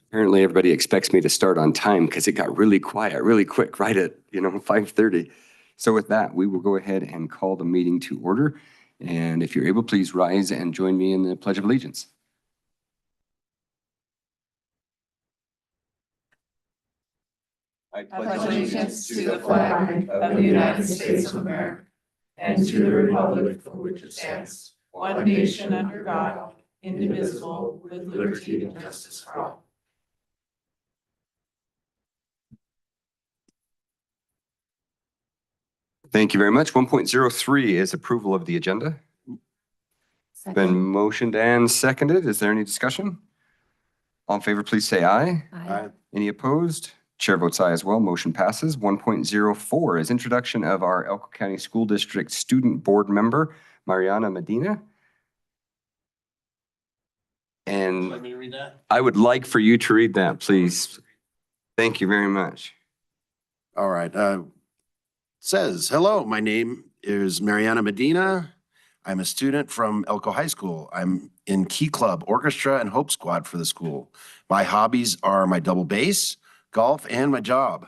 Apparently everybody expects me to start on time because it got really quiet, really quick, right at 5:30. So with that, we will go ahead and call the meeting to order. And if you're able, please rise and join me in the Pledge of Allegiance. I pledge allegiance to the flag of the United States of America and to the republic for which it stands, one nation under God, indivisible, with liberty and justice for all. Thank you very much. 1.03 is approval of the agenda. Been motioned and seconded. Is there any discussion? All in favor, please say aye. Aye. Any opposed? Chair votes aye as well. Motion passes. 1.04 is introduction of our Elko County School District Student Board Member, Mariana Medina. And Let me read that. I would like for you to read that, please. Thank you very much. All right. Says, hello, my name is Mariana Medina. I'm a student from Elko High School. I'm in Key Club, Orchestra, and Hope Squad for the school. My hobbies are my double bass, golf, and my job.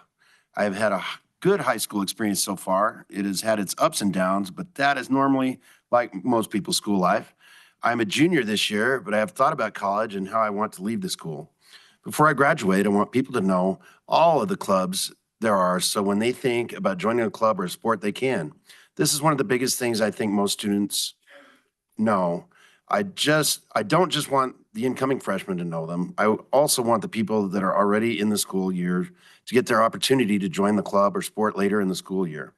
I've had a good high school experience so far. It has had its ups and downs, but that is normally like most people's school life. I'm a junior this year, but I have thought about college and how I want to leave the school. Before I graduate, I want people to know all of the clubs there are, so when they think about joining a club or a sport, they can. This is one of the biggest things I think most students know. I don't just want the incoming freshmen to know them. I also want the people that are already in the school year to get their opportunity to join the club or sport later in the school year.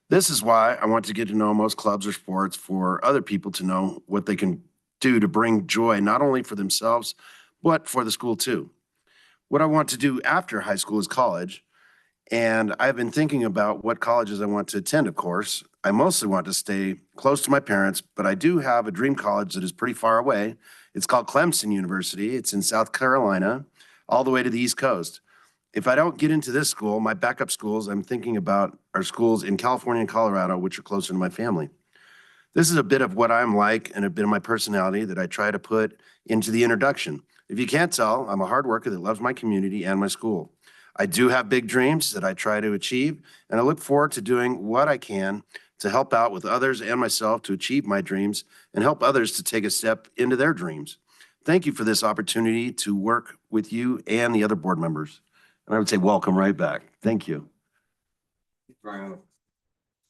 This is why I want to get to know most clubs or sports for other people to know what they can do to bring joy, not only for themselves, but for the school too. What I want to do after high school is college. And I've been thinking about what colleges I want to attend, of course. I mostly want to stay close to my parents, but I do have a dream college that is pretty far away. It's called Clemson University. It's in South Carolina, all the way to the East Coast. If I don't get into this school, my backup schools I'm thinking about are schools in California and Colorado, which are closer to my family. This is a bit of what I'm like and a bit of my personality that I try to put into the introduction. If you can't tell, I'm a hard worker that loves my community and my school. I do have big dreams that I try to achieve, and I look forward to doing what I can to help out with others and myself to achieve my dreams and help others to take a step into their dreams. Thank you for this opportunity to work with you and the other board members. And I would say welcome right back. Thank you. Is there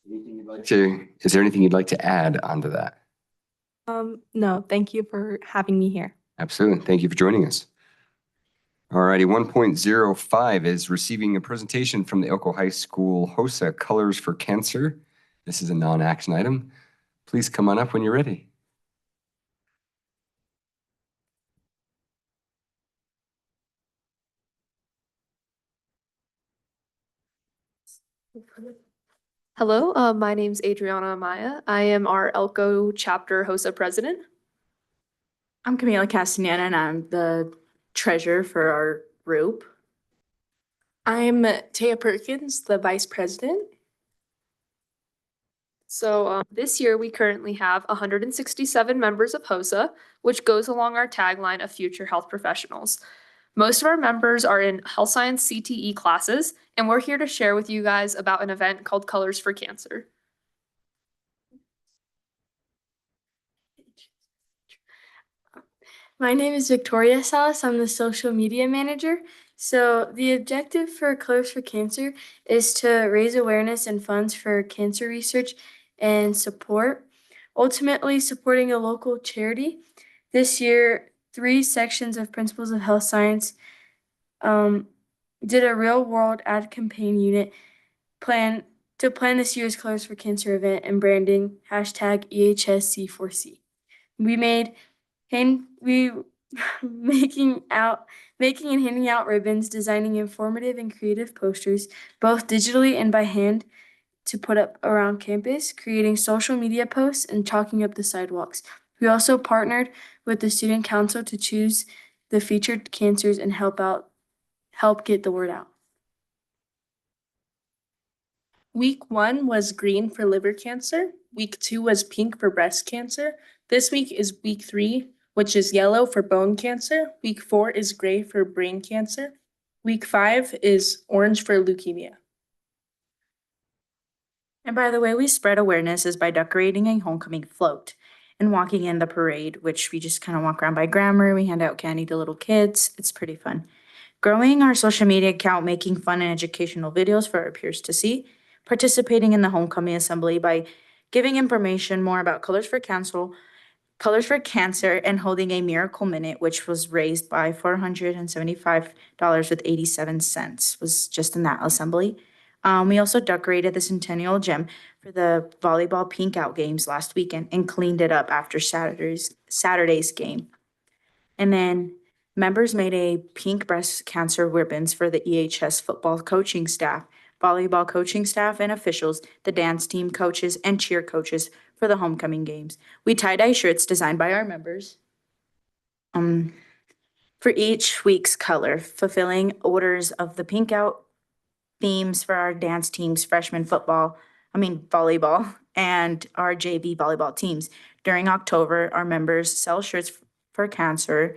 anything you'd like to add onto that? No, thank you for having me here. Absolutely. Thank you for joining us. All righty, 1.05 is receiving a presentation from the Elko High School HOSA Colors for Cancer. This is a non-action item. Please come on up when you're ready. Hello, my name's Adriana Amaya. I am our Elko chapter HOSA president. I'm Camila Castaneda, and I'm the treasurer for our group. I'm Taya Perkins, the vice president. So this year we currently have 167 members of HOSA, which goes along our tagline of future health professionals. Most of our members are in health science CTE classes, and we're here to share with you guys about an event called Colors for Cancer. My name is Victoria Salas. I'm the social media manager. So the objective for Colors for Cancer is to raise awareness and funds for cancer research and support, ultimately supporting a local charity. This year, 3 sections of Principles of Health Science did a real-world ad campaign unit plan this year's Colors for Cancer event and branding #EHSC4C. Making and handing out ribbons, designing informative and creative posters, both digitally and by hand, to put up around campus, creating social media posts, and chalking up the sidewalks. We also partnered with the student council to choose the featured cancers and help get the word out. Week 1 was green for liver cancer. Week 2 was pink for breast cancer. This week is week 3, which is yellow for bone cancer. Week 4 is gray for brain cancer. Week 5 is orange for leukemia. And by the way, we spread awareness is by decorating a homecoming float and walking in the parade, which we just kind of walk around by grammar. We hand out candy to little kids. It's pretty fun. Growing our social media account, making fun and educational videos for our peers to see, participating in the homecoming assembly by giving information more about Colors for Cancer, and holding a miracle minute, which was raised by $475.87, was just in that assembly. We also decorated the Centennial Gym for the volleyball pink out games last weekend and cleaned it up after Saturday's game. And then members made a pink breast cancer ribbons for the EHS football coaching staff, volleyball coaching staff and officials, the dance team coaches, and cheer coaches for the homecoming games. We tie-dye shirts designed by our members for each week's color, fulfilling orders of the pink out themes for our dance teams, volleyball, and our JV volleyball teams. During October, our members sell shirts for cancer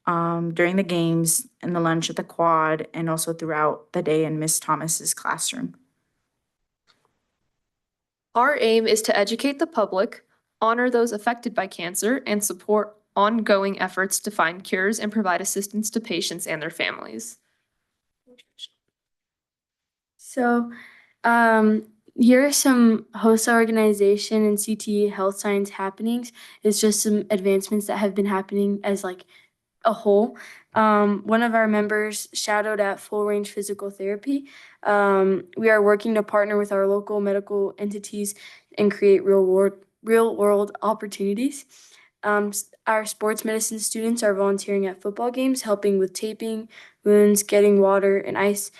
during the games and the lunch at the quad and also throughout the day in Miss Thomas's classroom. Our aim is to educate the public, honor those affected by cancer, and support ongoing efforts to find cures and provide assistance to patients and their families. So, here are some HOSA organization and CTE health science happenings. It's just some advancements that have been happening as like a whole. One of our members shadowed at Full Range Physical Therapy. We are working to partner with our local medical entities and create real world opportunities. Our sports medicine students are volunteering at football games, helping with taping wounds, getting water and ice,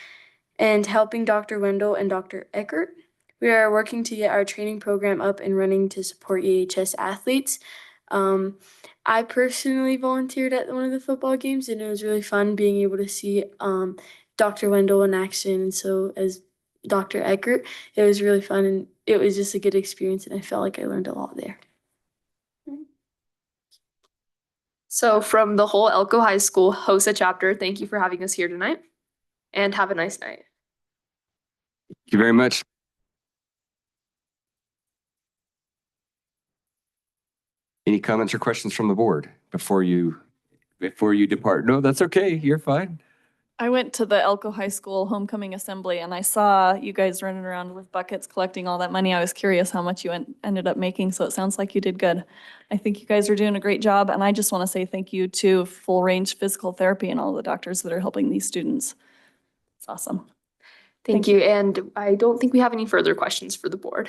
and helping Dr. Wendell and Dr. Eckert. We are working to get our training program up and running to support EHS athletes. I personally volunteered at one of the football games, and it was really fun being able to see Dr. Wendell in action. And so as Dr. Eckert, it was really fun, and it was just a good experience, and I felt like I learned a lot there. So from the whole Elko High School HOSA chapter, thank you for having us here tonight, and have a nice night. Thank you very much. Any comments or questions from the board before you depart? No, that's okay. You're fine. I went to the Elko High School homecoming assembly and I saw you guys running around with buckets collecting all that money. I was curious how much you ended up making, so it sounds like you did good. I think you guys are doing a great job, and I just want to say thank you to Full Range Physical Therapy and all the doctors that are helping these students. It's awesome. Thank you. And I don't think we have any further questions for the board.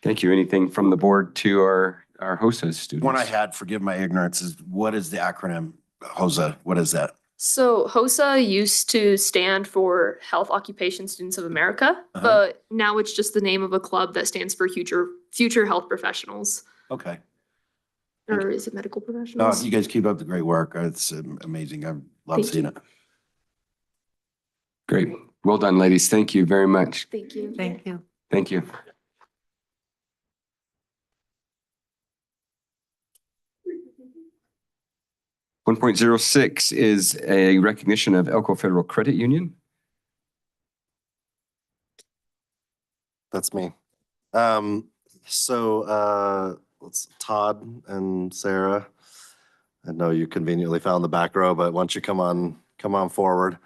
Thank you. Anything from the board to our HOSA students? One I had, forgive my ignorance, is what is the acronym HOSA? What is that? So HOSA used to stand for Health Occupation Students of America, but now it's just the name of a club that stands for future health professionals. Okay. Or is it medical No, professionals? you guys keep up the great work. It's amazing. I love Thank seeing you. it. Great. Well done, ladies. Thank you very much. Thank you. Thank you. Thank you. One point zero six is a recognition of Elko Federal Credit Union. That's me. Let's Todd and Sarah. I know you conveniently found the back row, but once you come on forward.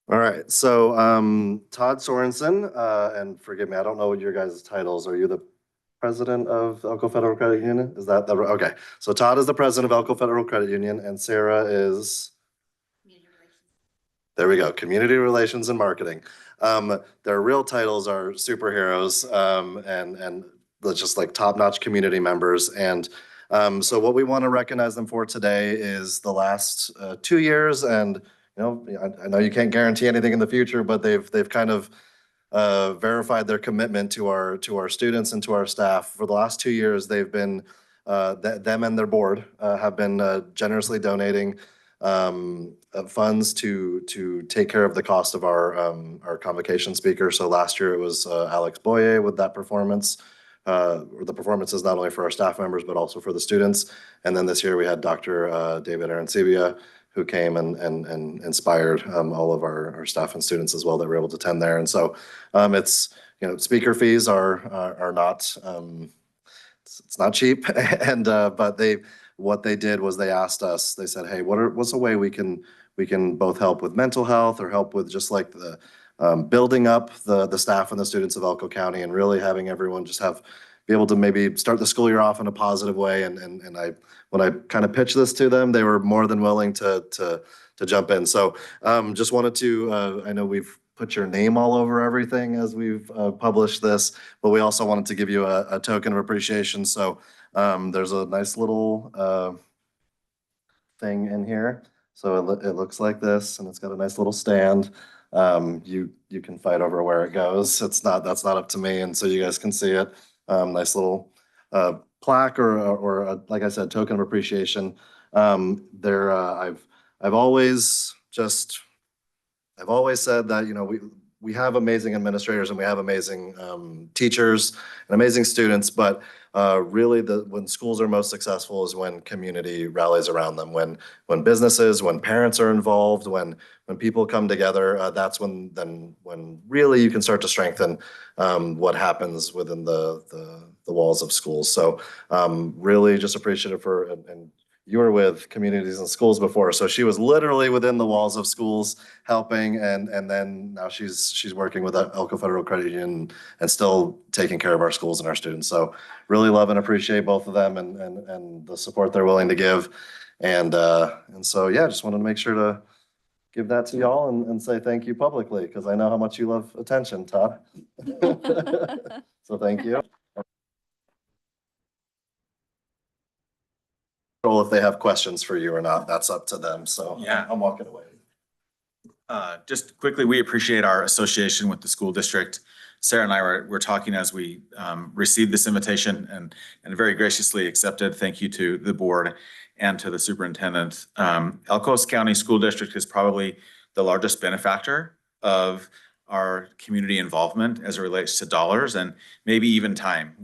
All right, so Todd Sorensen, and forgive me, I don't know what your guys' titles. Are you the president of Elko Federal Credit Union? Is that okay? So Todd is the president of Elko Federal Credit Union, and Sarah is. There we go, Community Relations and Marketing. Their real titles are superheroes and just like top-notch community members. And so what we want to recognize them for today is the last 2 years. And you know, I know you can't guarantee anything in the future, but they've kind of verified their commitment to our students and to our staff. For the last 2 years, they've been, them and their board have been generously donating funds to take care of the cost of our convocation speaker. So last year it was Alex Boye with that performance. The performances not only for our staff members, but also for the students. And then this year we had Dr. David Arancibia, who came and inspired all of our staff and students as well that were able to attend there. And so it's, speaker fees are not, it's not cheap. And but what they did was they asked us, they said, hey, what's a way we can both help with mental health or help with just like the building up the staff and the students of Elko County and really having everyone just be able to maybe start the school year off in a positive way. And when I kind of pitched this to them, they were more than willing to jump in. So just wanted to, I know we've put your name all over everything as we've published this, but we also wanted to give you a token of appreciation. So there's a nice little thing in here. So it looks like this, and it's got a nice little stand. You can fight over where it goes. That's not up to me, and so you guys can see it. Nice little plaque or like I said, token of appreciation. I've always said that we have amazing administrators and we have amazing teachers and amazing students, but really when schools are most successful is when community rallies around them, when businesses, when parents are involved, when people come together, that's when really you can start to strengthen what happens within the walls of schools. So really just appreciative for, and you were with Communities and Schools before, so she was literally within the walls of schools helping, and then now she's working with Elko Federal Credit Union and still taking care of our schools and our students. So really love and appreciate both of them and the support they're willing to give. And so yeah, just wanted to make sure to give that to y'all and say thank you publicly, because I know how much you love attention, Todd. So thank you. If they have questions for you or not, that's up to them. So Yeah. I'm walking away. Just quickly, we appreciate our association with the school district. Sarah and I were talking as we received this invitation and very graciously accepted. Thank you to the board and to the superintendent. Elko County School District is probably the largest benefactor of our community involvement as it relates to dollars and maybe even time.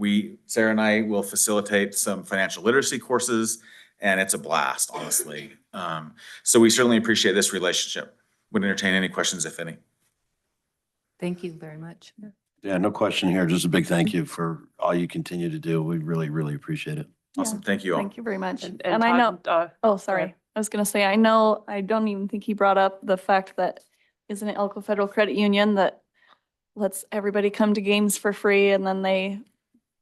Sarah and I will facilitate some financial literacy courses, and it's a blast, honestly. So we certainly appreciate this relationship. Would entertain any questions, if any. Thank you very much. Yeah, no question here. Just a big thank you for all you continue to do. We really, really appreciate it. Awesome. Thank you all. Thank you very much. And And I know, Todd, oh, sorry. I was gonna say, I know, I don't even think he brought up the fact that isn't it Elko Federal Credit Union that lets everybody come to games for free and then they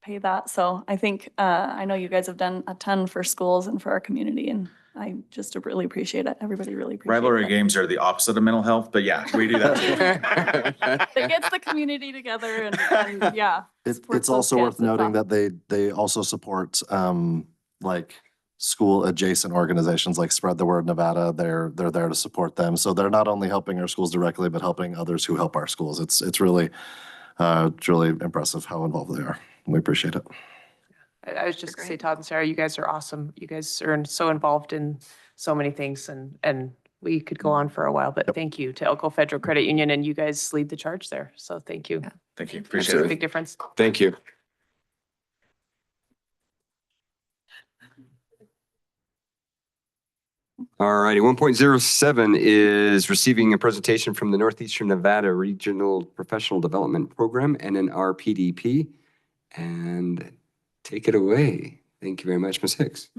pay that. So I think, I know you guys have done a ton for schools and for our community, and I just really appreciate it. Everybody really appreciates it. Rivalry games are the opposite of mental health, but yeah, we do that too. It gets the community together and yeah. supports It's those also kids. worth It's noting awesome. that they also support like school adjacent organizations like Spread the Word Nevada. They're there to support them. So they're not only helping our schools directly, but helping others who help our schools. It's really impressive how involved they are. We appreciate it. I was just gonna say, Todd and Sarah, you guys are awesome. You guys are so involved in so many things and we could go on for a while, but thank you to Elko Federal Credit Union, and you guys lead the charge there. So thank you. Thank you. Makes Appreciate a it. big difference. Thank you. All righty, 1.07 is receiving a presentation from the Northeastern Nevada Regional Professional Development Program, NNRPDP. And take it away. Thank you very much, Ms. Hicks.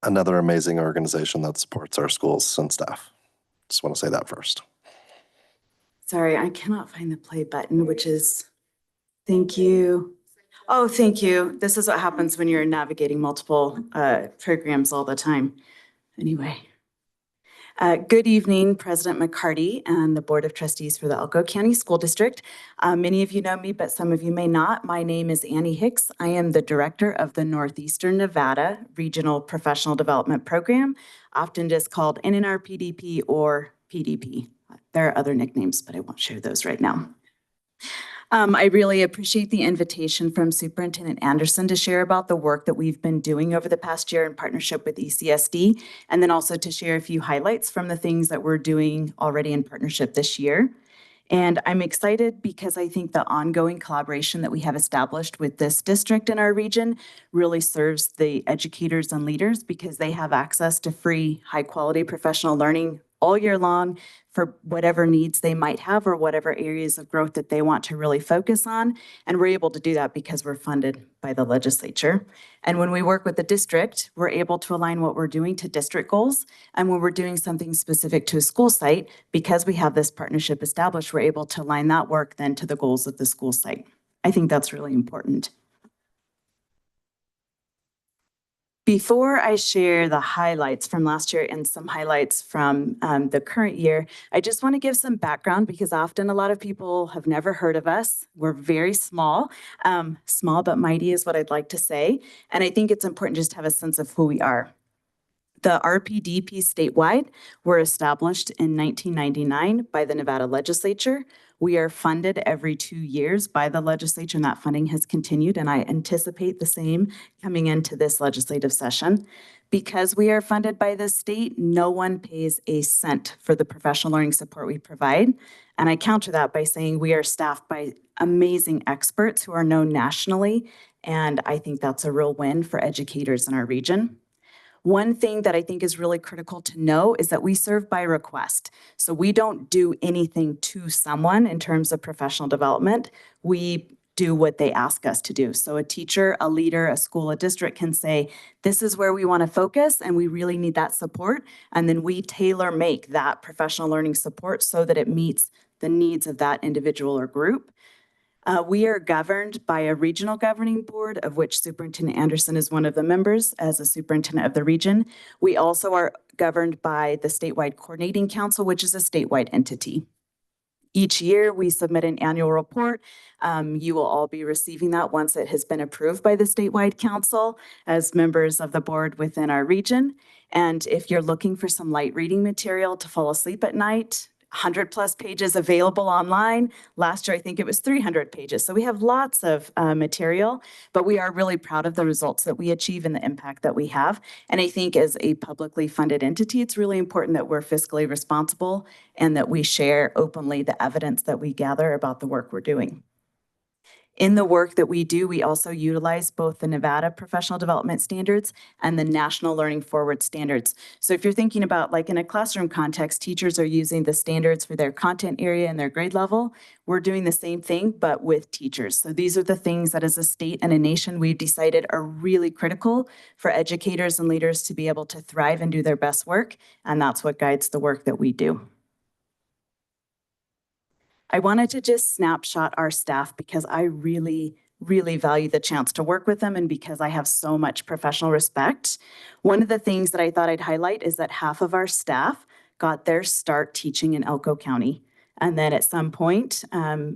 Another amazing organization that supports our schools and staff. Just want to say that first. Sorry, I cannot find the play button, which is, thank you. Oh, thank you. This is what happens when you're navigating multiple programs all the time. Anyway. Good evening, President McCarty and the Board of Trustees for the Elko County School District. Many of you know me, but some of you may not. My name is Annie Hicks. I am the Director of the Northeastern Nevada Regional Professional Development Program, often just called NNRPDP or PDP. There are other nicknames, but I won't share those right now. I really appreciate the invitation from Superintendent Anderson to share about the work that we've been doing over the past year in partnership with ECSD, and then also to share a few highlights from the things that we're doing already in partnership this year. And I'm excited because I think the ongoing collaboration that we have established with this district in our region really serves the educators and leaders because they have access to free, high-quality professional learning all year long for whatever needs they might have or whatever areas of growth that they want to really focus on. And we're able to do that because we're funded by the legislature. And when we work with the district, we're able to align what we're doing to district goals. And when we're doing something specific to a school site, because we have this partnership established, we're able to align that work then to the goals of the school site. I think that's really important. Before I share the highlights from last year and some highlights from the current year, I just want to give some background because often a lot of people have never heard of us. We're very small. Small but mighty is what I'd like to say. And I think it's important just to have a sense of who we are. The RPDP statewide were established in 1999 by the Nevada legislature. We are funded every 2 years by the legislature, and that funding has continued, and I anticipate the same coming into this legislative session. Because we are funded by the state, no one pays a cent for the professional learning support we provide. And I counter that by saying we are staffed by amazing experts who are known nationally, and I think that's a real win for educators in our region. One thing that I think is really critical to know is that we serve by request. So we don't do anything to someone in terms of professional development. We do what they ask us to do. So a teacher, a leader, a school, a district can say, this is where we want to focus and we really need that support. And then we tailor make that professional learning support so that it meets the needs of that individual or group. We are governed by a regional governing board, of which Superintendent Anderson is one of the members as a superintendent of the region. We also are governed by the statewide coordinating council, which is a statewide entity. Each year, we submit an annual report. You will all be receiving that once it has been approved by the statewide council as members of the board within our region. And if you're looking for some light reading material to fall asleep at night, 100+ pages available online. Last year, I think it was 300 pages. So we have lots of material, but we are really proud of the results that we achieve and the impact that we have. And I think as a publicly funded entity, it's really important that we're fiscally responsible and that we share openly the evidence that we gather about the work we're doing. In the work that we do, we also utilize both the Nevada Professional Development Standards and the National Learning Forward Standards. So if you're thinking about like in a classroom context, teachers are using the standards for their content area and their grade level. We're doing the same thing, but with teachers. So these are the things that as a state and a nation, we've decided are really critical for educators and leaders to be able to thrive and do their best work. And that's what guides the work that we do. I wanted to just snapshot our staff because I really value the chance to work with them and because I have so much professional respect. One of the things that I thought I'd highlight is that half of our staff got their start teaching in Elko County. And then at some point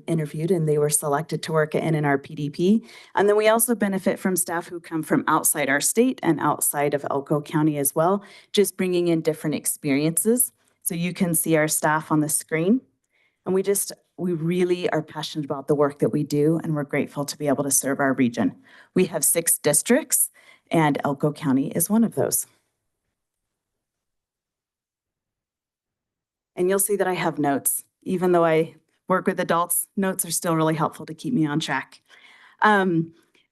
interviewed and they were selected to work at NNRPDP. And then we also benefit from staff who come from outside our state and outside of Elko County as well, just bringing in different experiences. So you can see our staff on the screen. And we really are passionate about the work that we do, and we're grateful to be able to serve our region. We have 6 districts, and Elko County is one of those. And you'll see that I have notes. Even though I work with adults, notes are still really helpful to keep me on track.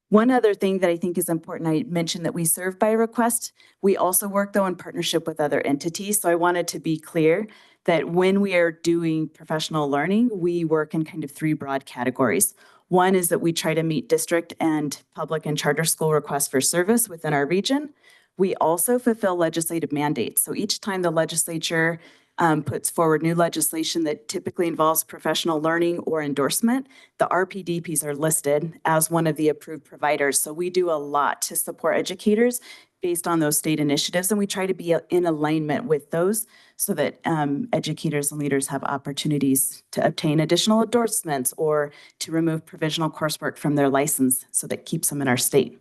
One other thing that I think is important, I mentioned that we serve by request. We also work though in partnership with other entities. So I wanted to be clear that when we are doing professional learning, we work in kind of 3 broad categories. One is that we try to meet district and public and charter school requests for service within our region. We also fulfill legislative mandates. So each time the legislature puts forward new legislation that typically involves professional learning or endorsement, the RPDPs are listed as one of the approved providers. So we do a lot to support educators based on those state initiatives, and we try to be in alignment with those so that educators and leaders have opportunities to obtain additional endorsements or to remove provisional coursework from their license so that keeps them in our state.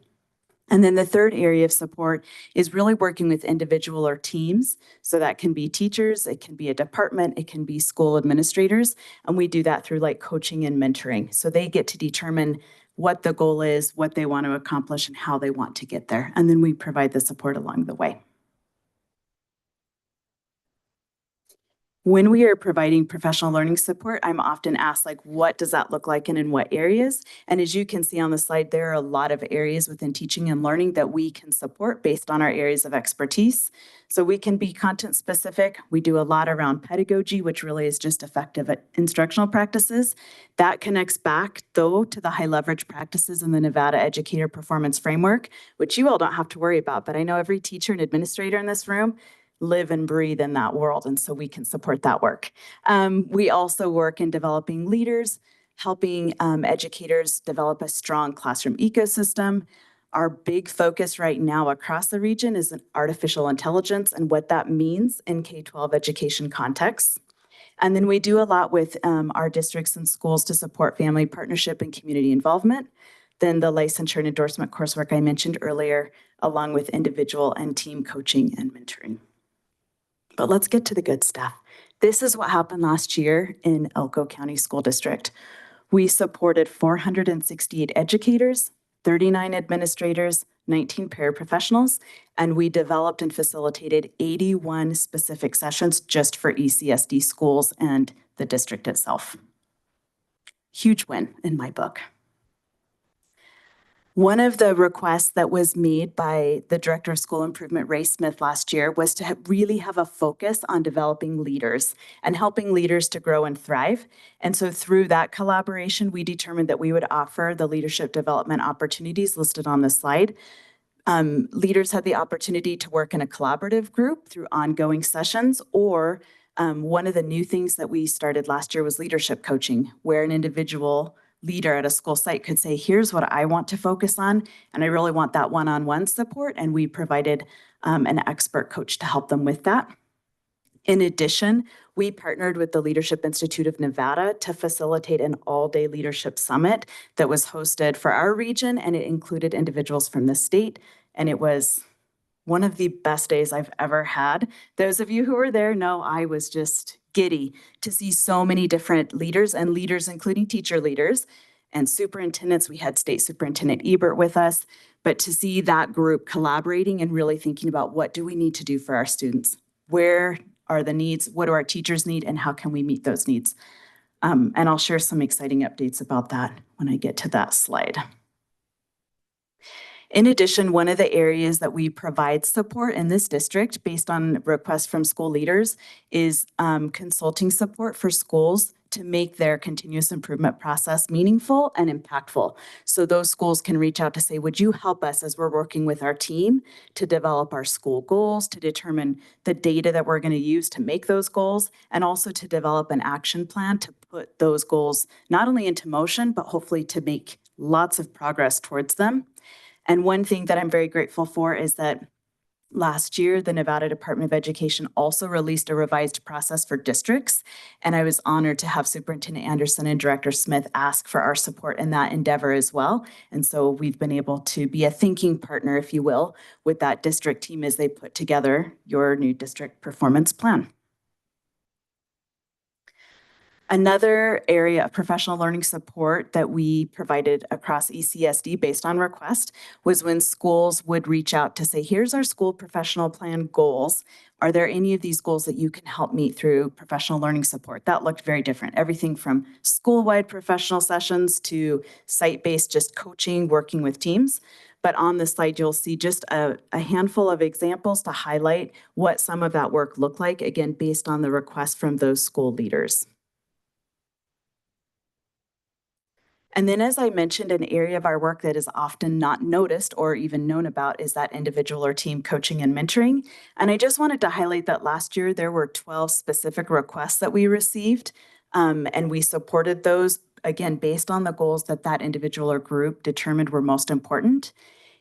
And then the third area of support is really working with individual or teams. So that can be teachers, it can be a department, it can be school administrators. And we do that through like coaching and mentoring. So they get to determine what the goal is, what they want to accomplish, and how they want to get there. And then we provide the support along the way. When we are providing professional learning support, I'm often asked, like, what does that look like and in what areas? And as you can see on the slide, there are a lot of areas within teaching and learning that we can support based on our areas of expertise. So we can be content specific. We do a lot around pedagogy, which really is just effective instructional practices. That connects back, though, to the high leverage practices in the Nevada Educator Performance Framework, which you all don't have to worry about, but I know every teacher and administrator in this room live and breathe in that world, and so we can support that work. We also work in developing leaders, helping educators develop a strong classroom ecosystem. Our big focus right now across the region is artificial intelligence and what that means in K-12 education contexts. And then we do a lot with our districts and schools to support family partnership and community involvement. Then the licensure and endorsement coursework I mentioned earlier, along with individual and team coaching and mentoring. But let's get to the good stuff. This is what happened last year in Elko County School District. We supported 468 educators, 39 administrators, 19 paraprofessionals, and we developed and facilitated 81 specific sessions just for ECSD schools and the district itself. Huge win in my book. One of the requests that was made by the Director of School Improvement, Ray Smith, last year was to really have a focus on developing leaders and helping leaders to grow and thrive. And so through that collaboration, we determined that we would offer the leadership development opportunities listed on the slide. Leaders had the opportunity to work in a collaborative group through ongoing sessions, or one of the new things that we started last year was leadership coaching, where an individual leader at a school site could say, here's what I want to focus on, and I really want that one-on-one support, and we provided an expert coach to help them with that. In addition, we partnered with the Leadership Institute of Nevada to facilitate an all-day leadership summit that was hosted for our region, and it included individuals from the state, and it was one of the best days I've ever had. Those of you who were there know I was just giddy to see so many different leaders, and leaders including teacher leaders and superintendents. We had State Superintendent Ebert with us, but to see that group collaborating and really thinking about what do we need to do for our students? Where are the needs? What do our teachers need? And how can we meet those needs? And I'll share some exciting updates about that when I get to that slide. In addition, one of the areas that we provide support in this district based on requests from school leaders is consulting support for schools to make their continuous improvement process meaningful and impactful. So those schools can reach out to say, would you help us as we're working with our team to develop our school goals, to determine the data that we're going to use to make those goals, and also to develop an action plan to put those goals not only into motion, but hopefully to make lots of progress towards them. And one thing that I'm very grateful for is that last year, the Nevada Department of Education also released a revised process for districts. And I was honored to have Superintendent Anderson and Director Smith ask for our support in that endeavor as well. And so we've been able to be a thinking partner, if you will, with that district team as they put together your new district performance plan. Another area of professional learning support that we provided across ECSD based on request was when schools would reach out to say, here's our school professional plan goals. Are there any of these goals that you can help meet through professional learning support? That looked very different. Everything from school-wide professional sessions to site-based just coaching, working with teams. But on the slide, you'll see just a handful of examples to highlight what some of that work looked like, again, based on the request from those school leaders. And then, as I mentioned, an area of our work that is often not noticed or even known about is that individual or team coaching and mentoring. And I just wanted to highlight that last year there were 12 specific requests that we received, and we supported those, again, based on the goals that that individual or group determined were most important.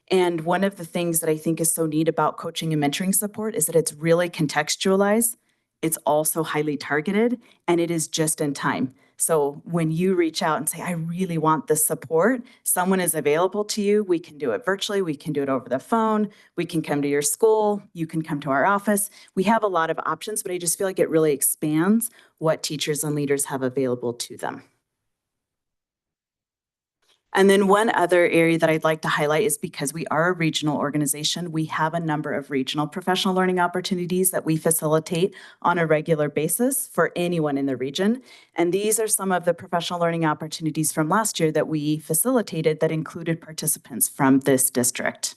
And one of the things that I think is so neat about coaching and mentoring support is that it's really contextualized. It's also highly targeted, and it is just in time. So when you reach out and say, I really want this support, someone is available to you. We can do it virtually. We can do it over the phone. We can come to your school. You can come to our office. We have a lot of options, but I just feel like it really expands what teachers and leaders have available to them. And then one other area that I'd like to highlight is because we are a regional organization, we have a number of regional professional learning opportunities that we facilitate on a regular basis for anyone in the region. And these are some of the professional learning opportunities from last year that we facilitated that included participants from this district.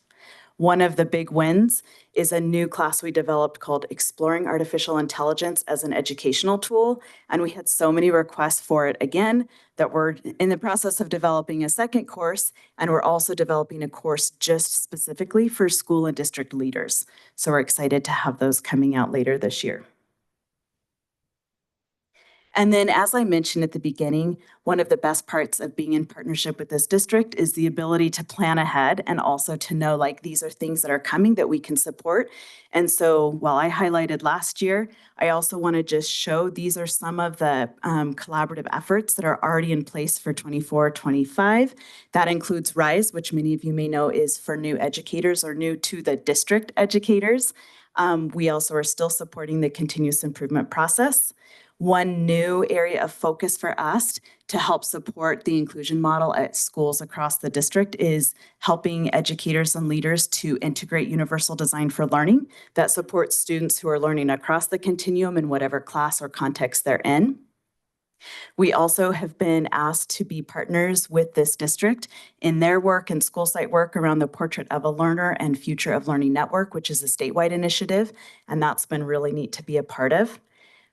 One of the big wins is a new class we developed called Exploring Artificial Intelligence as an Educational Tool. And we had so many requests for it again that we're in the process of developing a second course. And we're also developing a course just specifically for school and district leaders. So we're excited to have those coming out later this year. And then, as I mentioned at the beginning, one of the best parts of being in partnership with this district is the ability to plan ahead and also to know, like, these are things that are coming that we can support. And so while I highlighted last year, I also want to just show these are some of the collaborative efforts that are already in place for 24-25. That includes RISE, which many of you may know is for new educators or new to the district educators. We also are still supporting the continuous improvement process. One new area of focus for us to help support the inclusion model at schools across the district is helping educators and leaders to integrate universal design for learning that supports students who are learning across the continuum in whatever class or context they're in. We also have been asked to be partners with this district in their work and school site work around the Portrait of a Learner and Future of Learning Network, which is a statewide initiative, and that's been really neat to be a part of.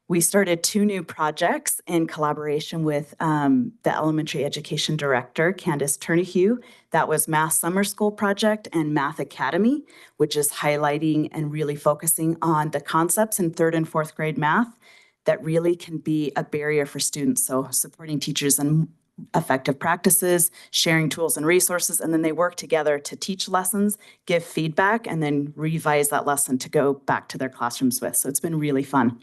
We started 2 new projects in collaboration with the elementary education director, Candace Turnahue. That was Math Summer School Project and Math Academy, which is highlighting and really focusing on the concepts in 3rd and 4th grade math that really can be a barrier for students. So supporting teachers in effective practices, sharing tools and resources, and then they work together to teach lessons, give feedback, and then revise that lesson to go back to their classrooms with. So it's been really fun.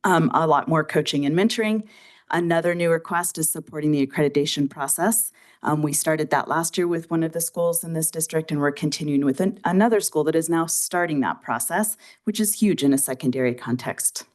A lot more coaching and mentoring. Another new request is supporting the accreditation process. We started that last year with one of the schools in this district, and we're continuing with another school that is now starting that process, which is huge in a secondary context.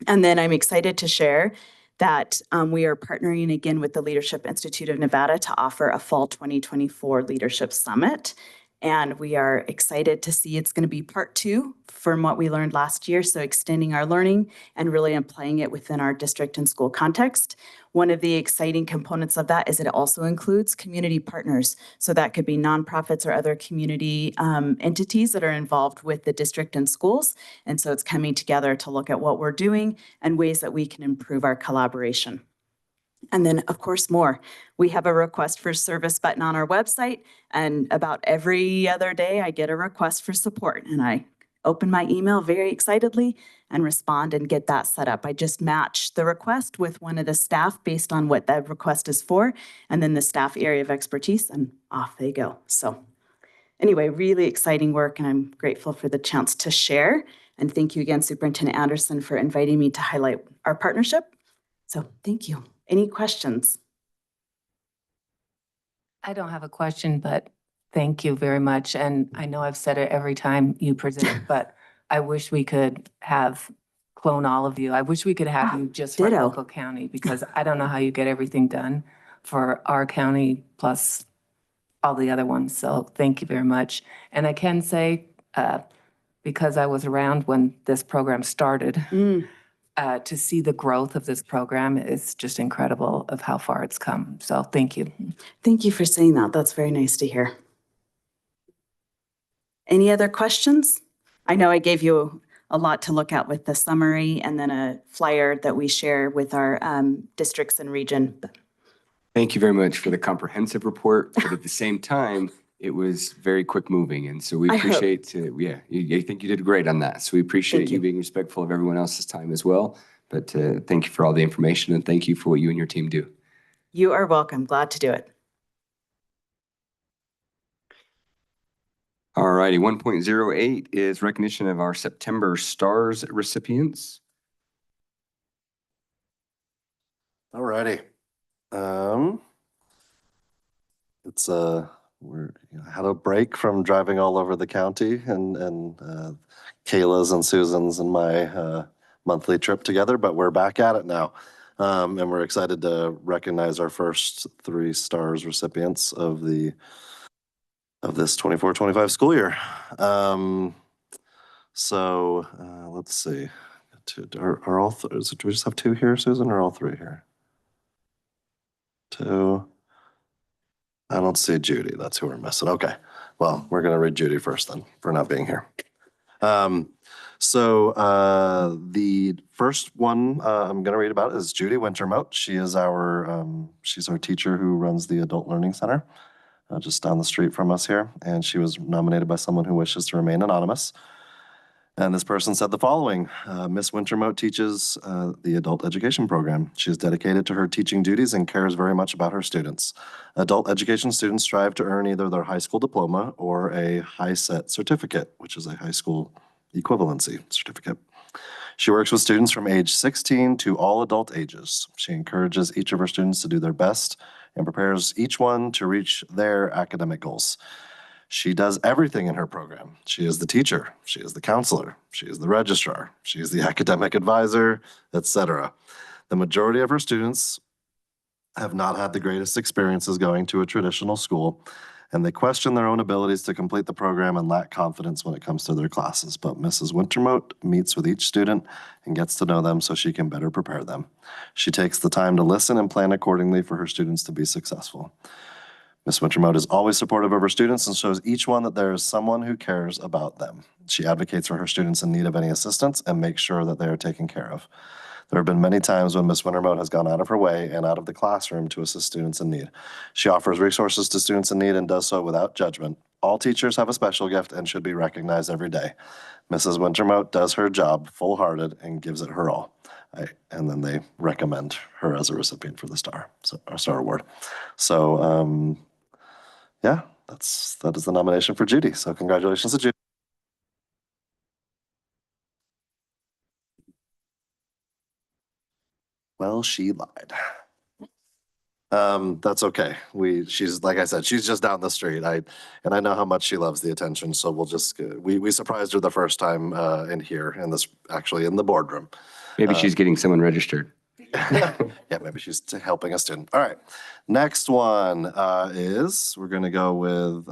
And then I'm excited to share that we are partnering again with the Leadership Institute of Nevada to offer a fall 2024 Leadership Summit. And we are excited to see it's going to be part 2 from what we learned last year. So extending our learning and really applying it within our district and school context. One of the exciting components of that is it also includes community partners. So that could be nonprofits or other community entities that are involved with the district and schools. And so it's coming together to look at what we're doing and ways that we can improve our collaboration. And then, of course, more. We have a request for service button on our website, and about every other day I get a request for support, and I open my email very excitedly and respond and get that set up. I just match the request with one of the staff based on what that request is for, and then the staff area of expertise, and off they go. So anyway, really exciting work, and I'm grateful for the chance to share. And thank you again, Superintendent Anderson, for inviting me to highlight our partnership. So thank you. Any questions? I don't have a question, but thank you very much. And I know I've said it every time you present, but I wish we could clone all of you. I wish we could have you just for Ditto. Elko County, because I don't know how you get everything done for our county plus all the other ones. So thank you very much. And I can say, because I was around when this program started, to see the growth of this program is just incredible of how far it's come. So thank you. Thank you for saying that. That's very nice to hear. Any other questions? I know I gave you a lot to look at with the summary and then a flyer that we share with our districts and region. Thank you very much for the comprehensive report, but at the same time, it was very quick moving. And so we appreciate, I think you did great on that. So we appreciate you being respectful of everyone else's time as well. But thank you for all the information, and thank you for what you and your team do. You are welcome. Glad to do it. All righty, 1.08 is recognition of our September S.T.A.R.S recipients. All righty. It's I had a break from driving all over the county and Kayla's and Susan's and my monthly trip together, but we're back at it now. And we're excited to recognize our first 3 stars recipients of this 24-25 school year. Let's see. Are all do we just have 2 here, Susan, or all 3 here? 2. I don't see Judy. That's who we're missing. Okay. Well, we're going to read Judy first then for not being here. The first one I'm going to read about is Judy Wintermote. She is she's our teacher who runs the Adult Learning Center just down the street from us here. And she was nominated by someone who wishes to remain anonymous. And this person said the following: Miss Wintermote teaches the adult education program. She is dedicated to her teaching duties and cares very much about her students. Adult education students strive to earn either their high school diploma or a high-set certificate, which is a high school equivalency certificate. She works with students from age 16 to all adult ages. She encourages each of her students to do their best and prepares each one to reach their academic goals. She does everything in her program. She is the teacher, she is the counselor, she is the registrar, she is the academic advisor, etc. The majority of her students have not had the greatest experiences going to a traditional school, and they question their own abilities to complete the program and lack confidence when it comes to their classes. But Mrs. Wintermote meets with each student and gets to know them so she can better prepare them. She takes the time to listen and plan accordingly for her students to be successful. Ms. Wintermote is always supportive of her students and shows each one that there is someone who cares about them. She advocates for her students in need of any assistance and makes sure that they are taken care of. There have been many times when Ms. Wintermote has gone out of her way and out of the classroom to assist students in need. She offers resources to students in need and does so without judgment. All teachers have a special gift and should be recognized every day. Mrs. Wintermote does her job full-hearted and gives it her all. And then they recommend her as a recipient for the STAR Award. So, yeah, that is the nomination for Judy. So congratulations to Judy. Well, she lied. That's okay. She's, like I said, she's just down the street. I know how much she loves the attention. So we'll just, we surprised her the first time actually in the boardroom. Maybe she's getting someone registered. Yeah, maybe she's helping a student. All right. Next one is we're gonna go with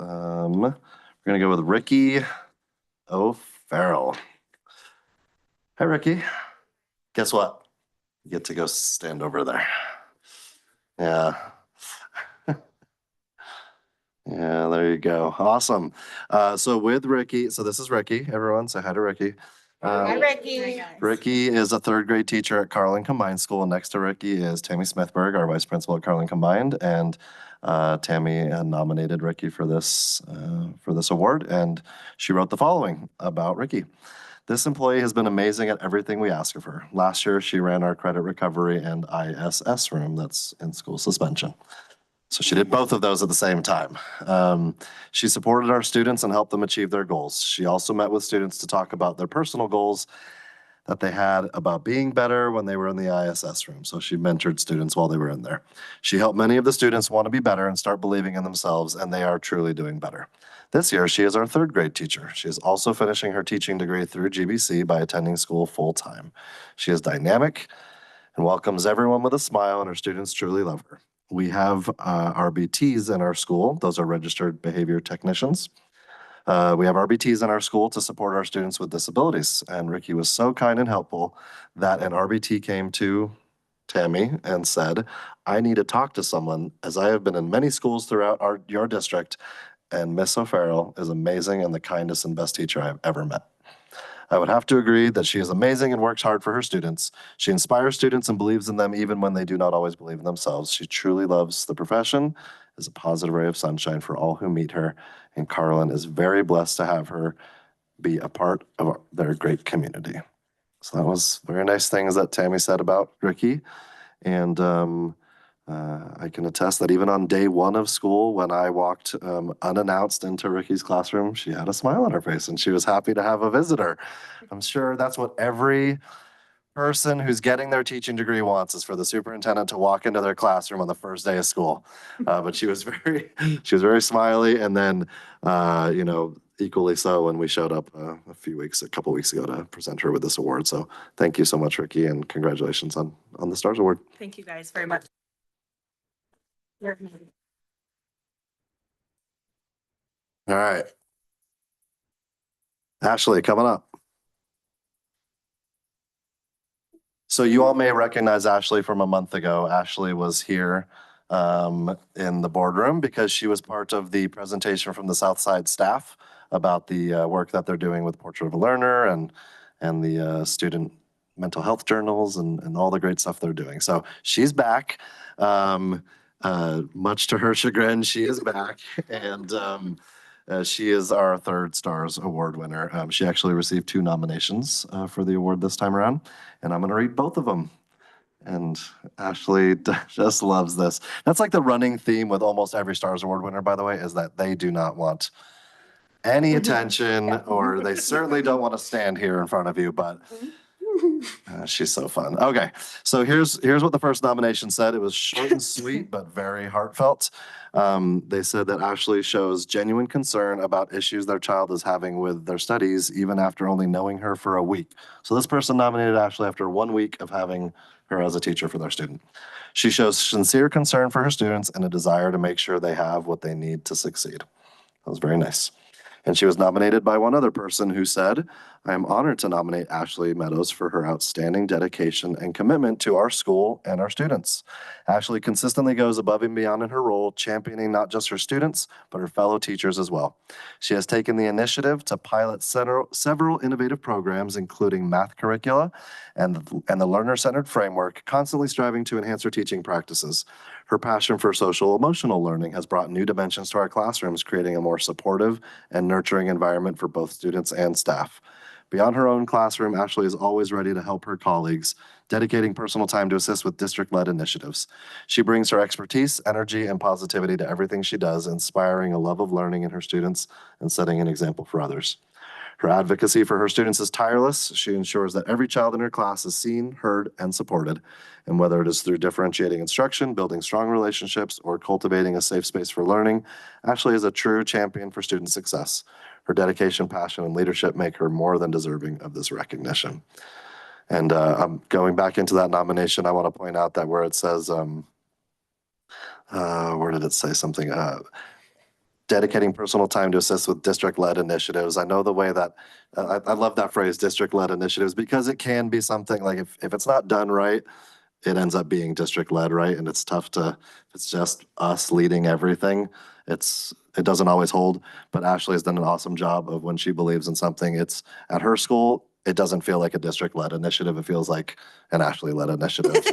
Ricky O'Farrell. Hi, Ricky. Guess what? You get to go stand over there. Yeah. Yeah, there you go. Awesome. So with Ricky, so this is Ricky. Everyone say hi to Ricky. Hi, Ricky. Ricky is a 3rd grade teacher at Carlin Combined School. And next to Ricky is Tammy Smithberg, our vice principal at Carlin Combined. And Tammy nominated Ricky for this award. And she wrote the following about Ricky. This employee has been amazing at everything we ask of her. Last year, she ran our credit recovery and ISS room that's in school suspension. So she did both of those at the same time. She supported our students and helped them achieve their goals. She also met with students to talk about their personal goals that they had about being better when they were in the ISS room. So she mentored students while they were in there. She helped many of the students want to be better and start believing in themselves, and they are truly doing better. This year, she is our 3rd grade teacher. She is also finishing her teaching degree through GBC by attending school full-time. She is dynamic and welcomes everyone with a smile, and her students truly love her. We have RBTs in our school. Those are registered behavior technicians. We have RBTs in our school to support our students with disabilities. And Ricky was so kind and helpful that an RBT came to Tammy and said, I need to talk to someone, as I have been in many schools throughout your district, and Miss O'Farrell is amazing and the kindest and best teacher I've ever met. I would have to agree that she is amazing and works hard for her students. She inspires students and believes in them even when they do not always believe in themselves. She truly loves the profession, is a positive ray of sunshine for all who meet her, and Carlin is very blessed to have her be a part of their great community. So that was very nice things that Tammy said about Ricky. And I can attest that even on day 1 of school, when I walked unannounced into Ricky's classroom, she had a smile on her face and she was happy to have a visitor. I'm sure that's what every person who's getting their teaching degree wants is for the superintendent to walk into their classroom on the first day of school. But she was very smiley, and then, equally so when we showed up a couple weeks ago to present her with this award. So thank you so much, Ricky, and congratulations on the S.T.A.R.S award. Thank you guys very much. All right. Ashley, coming up. So you all may recognize Ashley from a month ago. Ashley was here in the boardroom because she was part of the presentation from the Southside staff about the work that they're doing with Portrait of a Learner and the student mental health journals and all the great stuff they're doing. So she's back. Much to her chagrin, she is back. And she is our third S.T.A.R.S award winner. She actually received 2 nominations for the award this time around, and I'm going to read both of them. And Ashley just loves this. That's like the running theme with almost every S.T.A.R.S award winner, by the way, is that they do not want any attention, or they certainly don't want to stand here in front of you, but she's so fun. Okay, so here's what the first nomination said. It was short and sweet, but very heartfelt. They said that Ashley shows genuine concern about issues their child is having with their studies, even after only knowing her for a week. So this person nominated Ashley after 1 week of having her as a teacher for their student. She shows sincere concern for her students and a desire to make sure they have what they need to succeed. That was very nice. And she was nominated by one other person who said, I am honored to nominate Ashley Meadows for her outstanding dedication and commitment to our school and our students. Ashley consistently goes above and beyond in her role, championing not just her students, but her fellow teachers as well. She has taken the initiative to pilot several innovative programs, including math curricula and the learner-centered framework, constantly striving to enhance her teaching practices. Her passion for social-emotional learning has brought new dimensions to our classrooms, creating a more supportive and nurturing environment for both students and staff. Beyond her own classroom, Ashley is always ready to help her colleagues, dedicating personal time to assist with district-led initiatives. She brings her expertise, energy, and positivity to everything she does, inspiring a love of learning in her students and setting an example for others. Her advocacy for her students is tireless. She ensures that every child in her class is seen, heard, and supported. And whether it is through differentiating instruction, building strong relationships, or cultivating a safe space for learning, Ashley is a true champion for student success. Her dedication, passion, and leadership make her more than deserving of this recognition. And I'm going back into that nomination. I want to point out that where it says, where did it say something? Dedicating personal time to assist with district-led initiatives. I know the way that, I love that phrase, district-led initiatives, because it can be something like if it's not done right, it ends up being district-led, right? And it's tough to, if it's just us leading everything, it doesn't always hold. But Ashley has done an awesome job of when she believes in something, it's at her school, it doesn't feel like a district-led initiative. It feels like an Ashley-led initiative.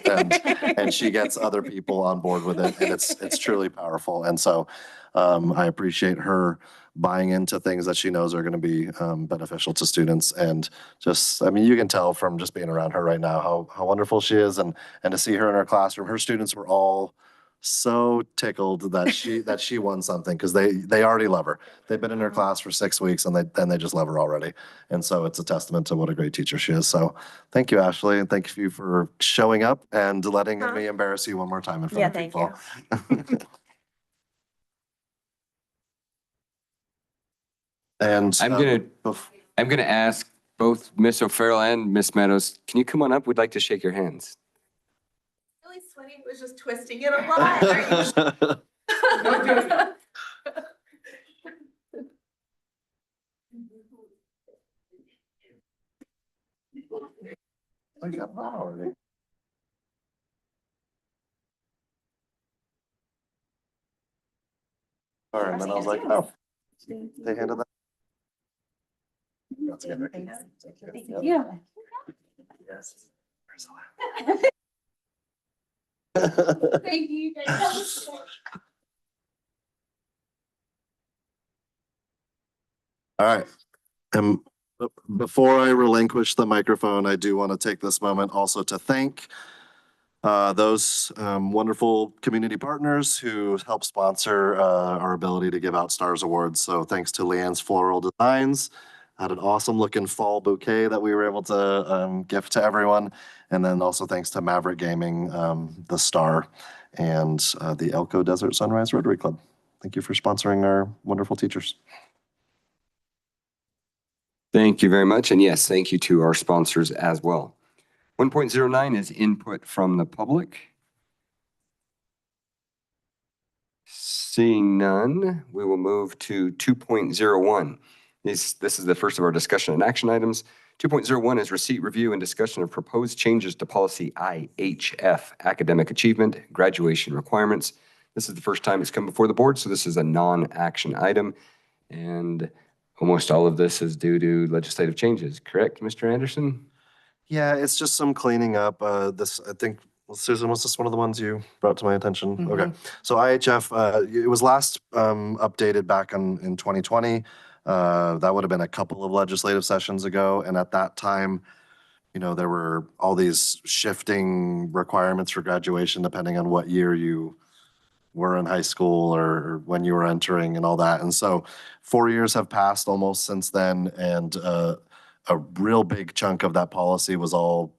And she gets other people on board with it, and it's truly powerful. And so I appreciate her buying into things that she knows are going to be beneficial to students. And just, I mean, you can tell from just being around her right now how wonderful she is, and to see her in her classroom. Her students were all so tickled that she won something, because they already love her. They've been in her class for 6 weeks, and they just love her already. And so it's a testament to what a great teacher she is. So thank you, Ashley, and thank you for showing up and letting me embarrass you one more time in front of people. And I'm gonna ask both Miss O'Farrell and Miss Meadows, can you come on up? We'd like to shake your hands. Really sweaty, it was just twisting it a lot. I got that already. All right, and then I was like, oh, they handed that. That's good. Yeah. Yes. Thank you. All right. Before I relinquish the microphone, I do want to take this moment also to thank those wonderful community partners who help sponsor our ability to give out S.T.A.R.S awards. So thanks to Leanne's Floral Designs, had an awesome looking fall bouquet that we were able to gift to everyone. And then also thanks to Maverick Gaming, the S.T.A.R., and the Elko Desert Sunrise Rotary Club. Thank you for sponsoring our wonderful teachers. Thank you very much. And yes, thank you to our sponsors as well. 1.09 is input from the public. Seeing none, we will move to 2.01. This is the first of our discussion and action items. 2.01 is receipt, review, and discussion of proposed changes to policy IHF, academic achievement, graduation requirements. This is the first time it's come before the board, so this is a non-action item. And almost all of this is due to legislative changes, correct, Mr. Anderson? Yeah, it's just some cleaning up. This, I think, well, Susan, was this one of the ones you brought to my attention? Mhm. Okay. So IHF, it was last updated back in 2020. That would have been a couple of legislative sessions ago. And at that time, you know, there were all these shifting requirements for graduation depending on what year you were in high school or when you were entering and all that. And so 4 years have passed almost since then. And a real big chunk of that policy was all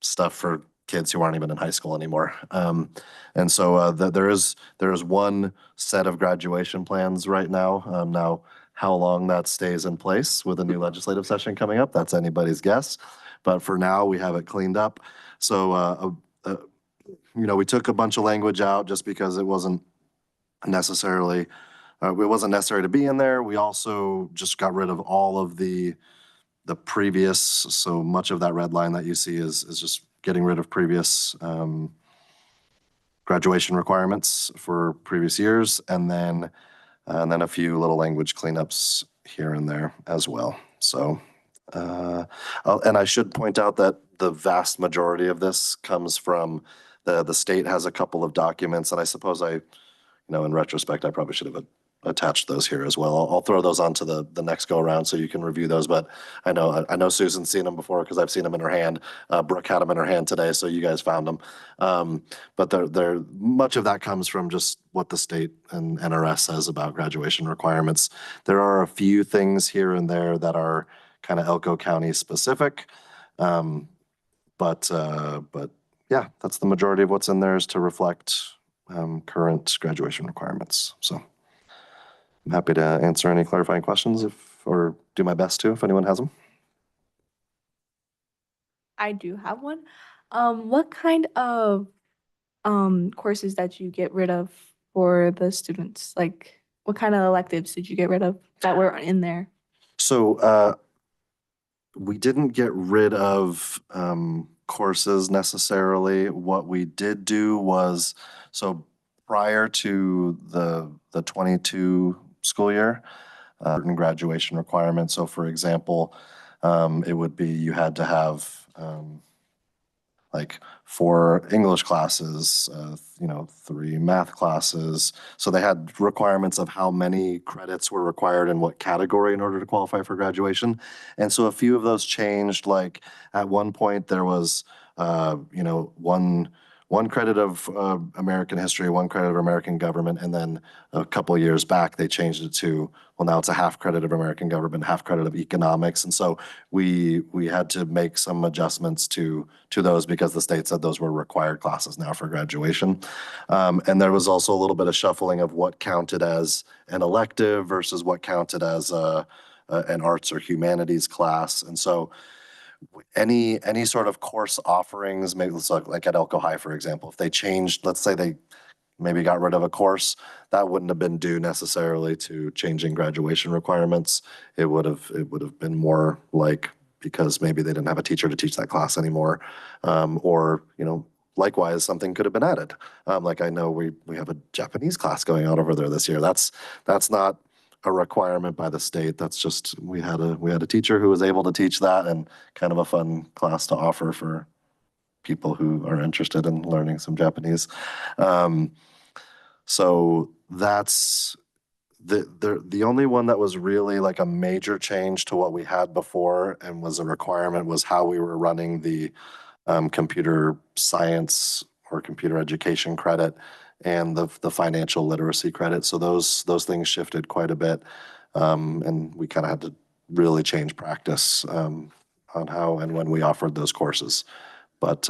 stuff for kids who aren't even in high school anymore. And so there is one set of graduation plans right now. Now, how long that stays in place with a new legislative session coming up, that's anybody's guess. But for now, we have it cleaned up. So, you know, we took a bunch of language out just because it wasn't necessarily, it wasn't necessary to be in there. We also just got rid of all of the previous, so much of that red line that you see is just getting rid of previous graduation requirements for previous years, and then a few little language cleanups here and there as well. So, and I should point out that the vast majority of this comes from the state has a couple of documents, and I suppose you know, in retrospect, I probably should have attached those here as well. I'll throw those onto the next go around so you can review those. But I know Susan's seen them before because I've seen them in her hand. Brooke had them in her hand today, so you guys found them. But they're much of that comes from just what the state and NRS says about graduation requirements. There are a few things here and there that are kind of Elko County specific. But yeah, that's the majority of what's in there is to reflect current graduation requirements. So I'm happy to answer any clarifying questions or do my best to if anyone has them. I do have one. What kind of courses that you get rid of for the students? Like, what kind of electives did you get rid of that were in there? So we didn't get rid of courses necessarily. What we did do was, so prior to the 22 school year, certain graduation requirements. So for example, it would be you had to have like 4 English classes, you know, 3 math classes. So they had requirements of how many credits were required in what category in order to qualify for graduation. And so a few of those changed. Like at one point there was, you know, one credit of American history, 1 credit of American government, and then a couple of years back they changed it to, well, now it's a half credit of American government, half credit of economics. And so we had to make some adjustments to those because the state said those were required classes now for graduation. And there was also a little bit of shuffling of what counted as an elective versus what counted as an arts or humanities class. And so any sort of course offerings, maybe let's look like at Elko High, for example, if they changed, let's say they maybe got rid of a course, that wouldn't have been due necessarily to changing graduation requirements. It would have been more like because maybe they didn't have a teacher to teach that class anymore. Or, you know, likewise, something could have been added. Like I know we have a Japanese class going on over there this year. That's not a requirement by the state. That's just we had a teacher who was able to teach that, and kind of a fun class to offer for people who are interested in learning some Japanese. So that's the only one that was really like a major change to what we had before and was a requirement was how we were running the computer science or computer education credit and the financial literacy credit. So those things shifted quite a bit. And we kind of had to really changed practice on how and when we offered those courses. But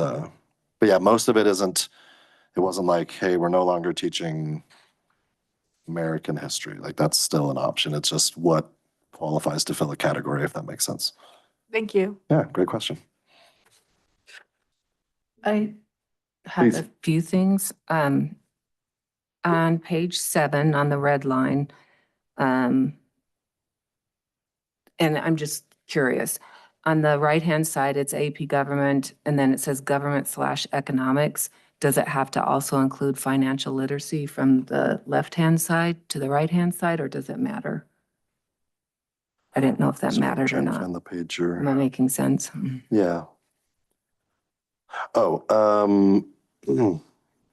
yeah, most of it isn't, it wasn't like, hey, we're no longer teaching American history. Like that's still an option. It's just what qualifies to fill a category, if that makes sense. Thank you. Yeah, great question. I have Please. a few things. On page 7 on the red line, and I'm just curious. On the right-hand side, it's AP Government, and then it says Government/Economics. Does it have to also include financial literacy from the left-hand side to the right-hand side, or does it matter? I didn't know if that Sorry, I'm mattered or trying to not. find the page Am I you're, making sense? yeah. Oh,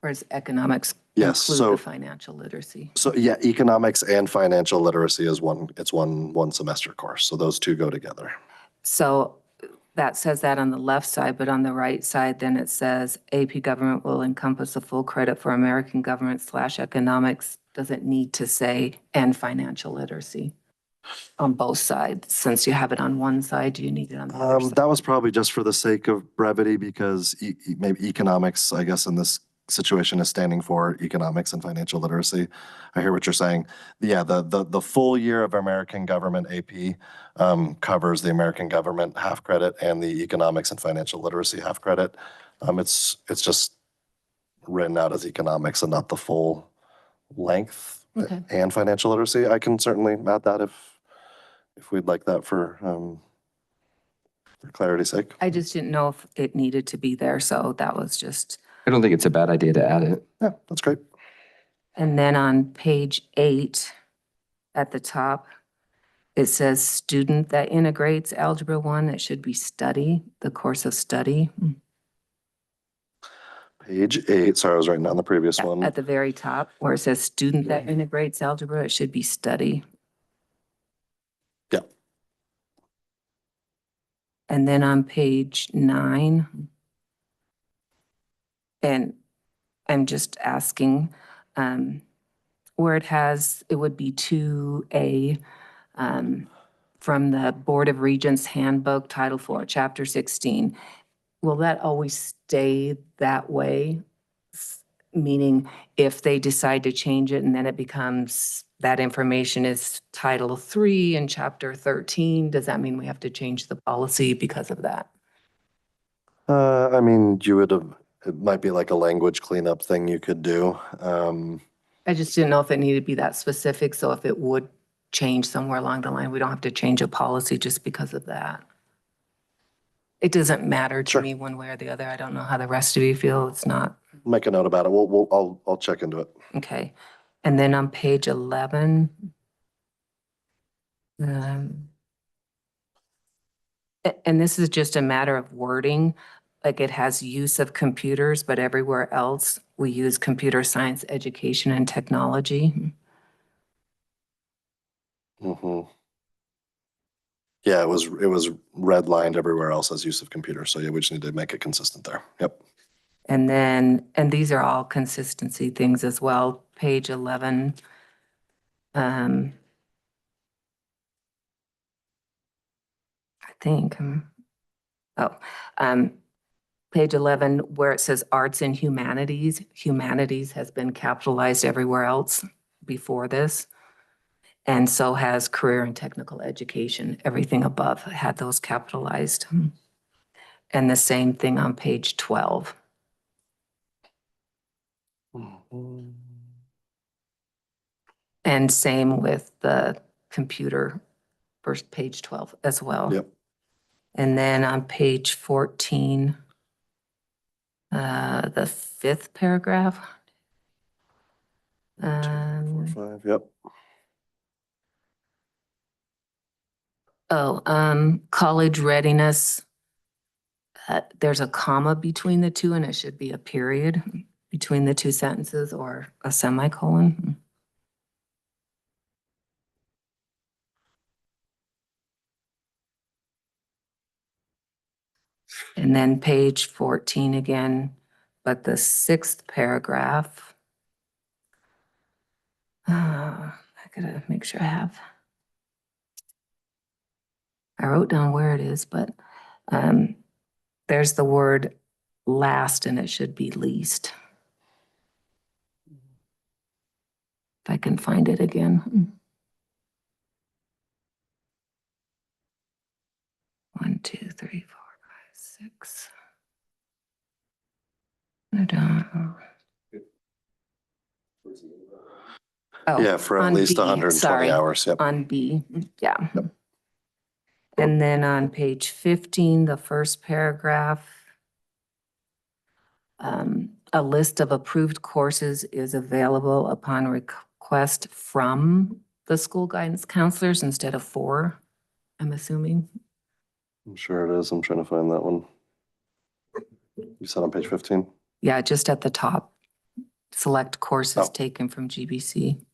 Or does economics Yes, include so- the financial literacy? so yeah, economics and financial literacy is one semester course. So those two go together. So that says that on the left side, but on the right side, then it says AP Government will encompass the full credit for American government/economics. Does it need to say and financial literacy on both sides? Since you have it on one side, do you need it on the other side? That was probably just for the sake of brevity because maybe economics, I guess in this situation is standing for economics and financial literacy. I hear what you're saying. Yeah, the full year of American government AP covers the American government half credit and the economics and financial literacy half credit. It's just written out as economics and not the full length Okay. and financial literacy. I can certainly add that if we'd like that for clarity's sake. I just didn't know if it needed to be there, so that was just. I don't think it's a bad idea to add it. Yeah, that's great. And then on page 8 at the top, it says student that integrates Algebra 1, it should be study, the course of study. Page 8, sorry, I was writing down the previous one. At the very top, where it says student that integrates algebra, it should be study. Yeah. And then on page 9, and I'm just asking, where it has, it would be 2A, from the Board of Regents Handbook, Title 4, Chapter 16. Will that always stay that way? Meaning if they decide to change it and then it becomes, that information is Title 3 in Chapter 13, does that mean we have to change the policy because of that? I mean, you would have, it might be like a language cleanup thing you could do. I just didn't know if it needed to be that specific, so if it would change somewhere along the line, we don't have to change a policy just because of that. It doesn't matter to Sure. me one way or the other. I don't know how the rest of you feel. It's not. Make a note about it. I'll check into it. Okay. And then on page 11, and this is just a matter of wording, like it has use of computers, but everywhere else we use computer science, education, and technology. Mm-hmm. Yeah, it was redlined everywhere else as use of computer. So yeah, we just need to make it consistent there. Yep. And then, and these are all consistency things as well. Page 11. I think, page 11, where it says arts and humanities, humanities has been capitalized everywhere else before this. And so has career and technical education. Everything above had those capitalized. And the same thing on page 12. And same with the computer, first page 12 as well. Yep. And then on page 14, the 5th paragraph. 2, 3, 4, 5. Yep. College readiness. There's a comma between the two and it should be a period between the two sentences or a semicolon. And then page 14 again, but the 6th paragraph. I gotta make sure I have. I wrote down where it is, but there's the word last and it should be least. If I can find it again. 1, 2, 3, 4, 5, 6. Oh, Yeah, for at on least B, 120 sorry. hours. Yep. On B, yeah. And then on page 15, the first paragraph, a list of approved courses is available upon request from the school guidance counselors instead of for, I'm assuming. I'm sure it is. I'm trying to find that one. You said on page 15? Yeah, just at the top. Select courses Oh. taken from GBC.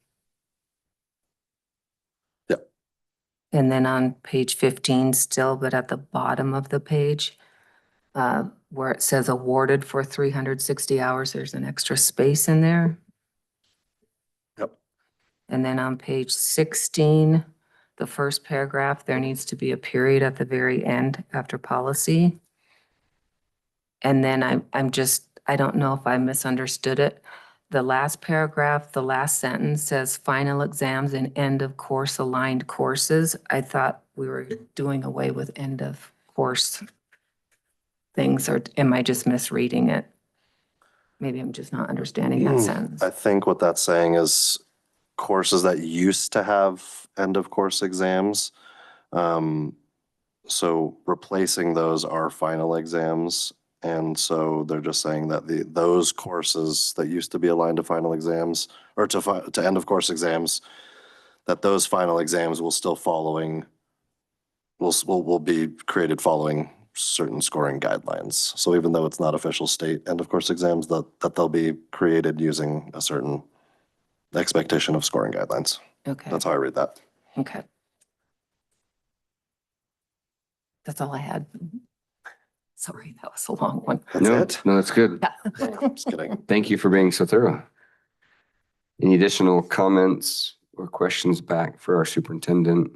Yep. And then on page 15 still, but at the bottom of the page, where it says awarded for 360 hours, there's an extra space in there. Yep. And then on page 16, the first paragraph, there needs to be a period at the very end after policy. And then I don't know if I misunderstood it. The last paragraph, the last sentence says final exams and end of course aligned courses. I thought we were doing away with end of course things, or am I just misreading it? Maybe I'm just not understanding that sentence. I think what that's saying is courses that used to have end of course exams. So replacing those are final exams. And so they're just saying that those courses that used to be aligned to final exams or to end of course exams, that those final exams will still will be created following certain scoring guidelines. So even though it's not official state end of course exams, that they'll be created using a certain expectation of scoring guidelines. Okay. That's how I read that. Okay. That's all I had. Sorry, that was a long one. That's No, it? no, that's good. Just kidding. Thank you for being so thorough. Any additional comments or questions back for our superintendent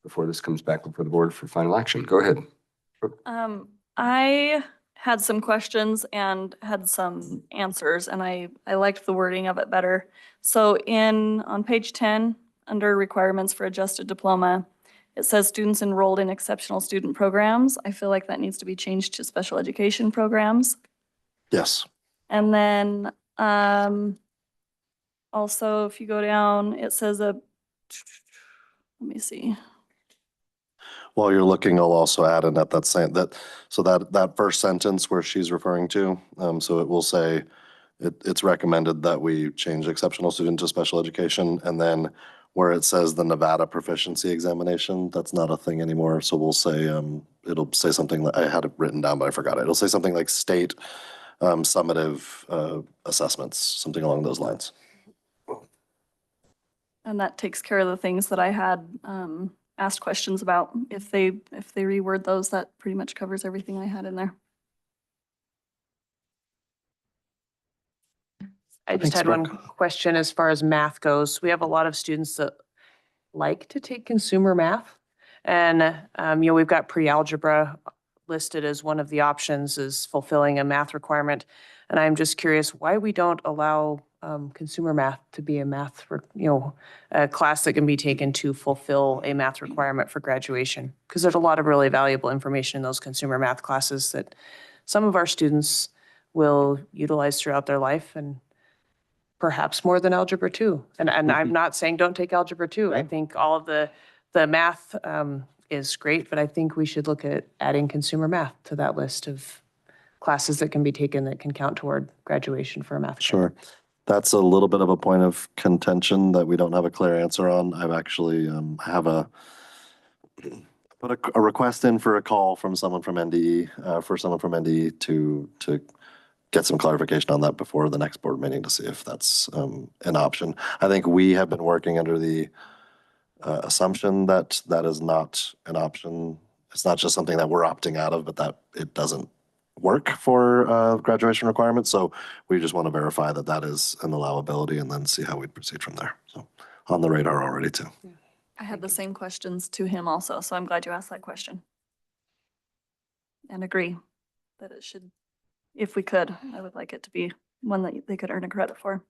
before this comes back before the board for final action? Go ahead. I had some questions and had some answers, and I liked the wording of it better. So on page 10, under requirements for adjusted diploma, it says students enrolled in exceptional student programs. I feel like that needs to be changed to special education programs. Yes. And then also, if you go down, it says let me see. While you're looking, I'll also add in that saying that, so that first sentence where she's referring to, so it will say, it's recommended that we change exceptional student to special education. And then where it says the Nevada proficiency examination, that's not a thing anymore. So we'll say, it'll say something that I had it written down, but I forgot it. It'll say something like state summative assessments, something along those lines. And that takes care of the things that I had asked questions about. If they reword those, that pretty much covers everything I had in there. I just had one question as far as math goes. We have a lot of students that like to take consumer math. And, we've got pre-algebra listed as one of the options as fulfilling a math requirement. And I'm just curious why we don't allow consumer math to be a math, a class that can be taken to fulfill a math requirement for graduation. Because there's a lot of really valuable information in those consumer math classes that some of our students will utilize throughout their life, and perhaps more than Algebra 2. And I'm not saying don't take Algebra 2. I think all of the math is great, but I think we should look at adding consumer math to that list of classes that can be taken that can count toward graduation for a math. Sure. That's a little bit of a point of contention that we don't have a clear answer on. I've actually put a request in for a call from someone from NDE, to get some clarification on that before the next board meeting to see if that's an option. I think we have been working under the assumption that that is not an option. It's not just something that we're opting out of, but that it doesn't work for graduation requirements. So we just want to verify that that is an allowability and then see how we'd proceed from there. So on the radar already too. I had the same questions to him also, so I'm glad you asked that question. And agree that it should, if we could, I would like it to be one that they could earn a credit for.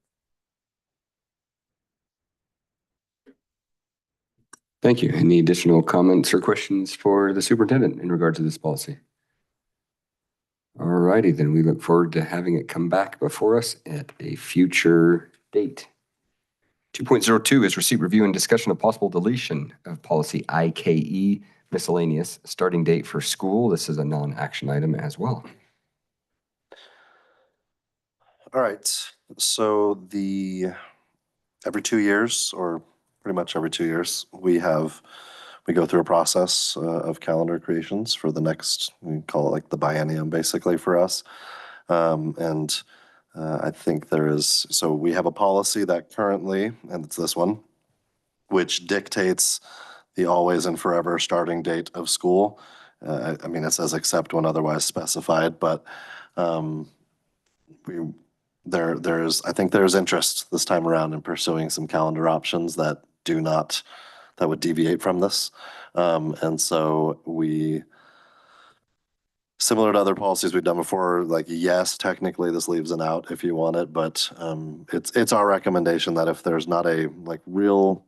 Thank you. Any additional comments or questions for the superintendent in regard to this policy? All righty, then we look forward to having it come back before us at a future date. 2.02 is receipt, review, and discussion of possible deletion of policy IKE miscellaneous starting date for school. This is a non-action item as well. All right, so every 2 years, or pretty much every 2 years, we go through a process of calendar creations for the next, we call it like the biennium basically for us. I think so we have a policy that currently, and it's this one, which dictates the always and forever starting date of school. I mean, it says except when otherwise specified, but I think there's interest this time around in pursuing some calendar options that would deviate from this. And so similar to other policies we've done before, like, yes, technically this leaves an out if you want it, but it's our recommendation that if there's not a like real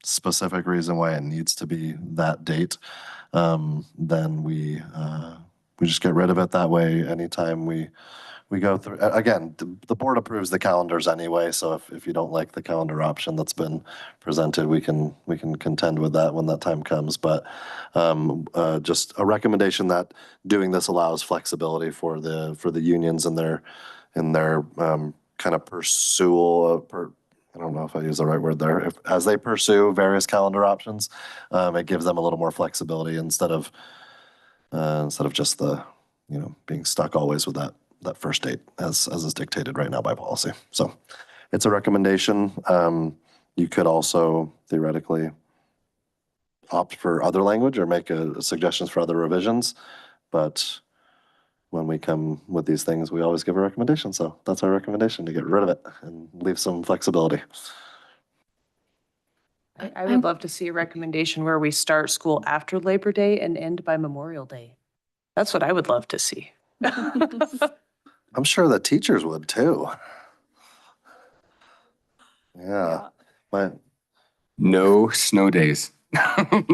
specific reason why it needs to be that date, then we just get rid of it that way. Anytime we go through, again, the board approves the calendars anyway, so if you don't like the calendar option that's been presented, we can contend with that when that time comes. But just a recommendation that doing this allows flexibility for the unions in their kind of I don't know if I use the right word there. As they pursue various calendar options, it gives them a little more flexibility instead of just being stuck always with that first date as is dictated right now by policy. So it's a recommendation. You could also theoretically opt for other language or make suggestions for other revisions, but when we come with these things, we always give a recommendation. So that's our recommendation, to get rid of it and leave some flexibility. I would love to see a recommendation where we start school after Labor Day and end by Memorial Day. That's what I would love to see. I'm sure the teachers would too. Yeah. But No snow days.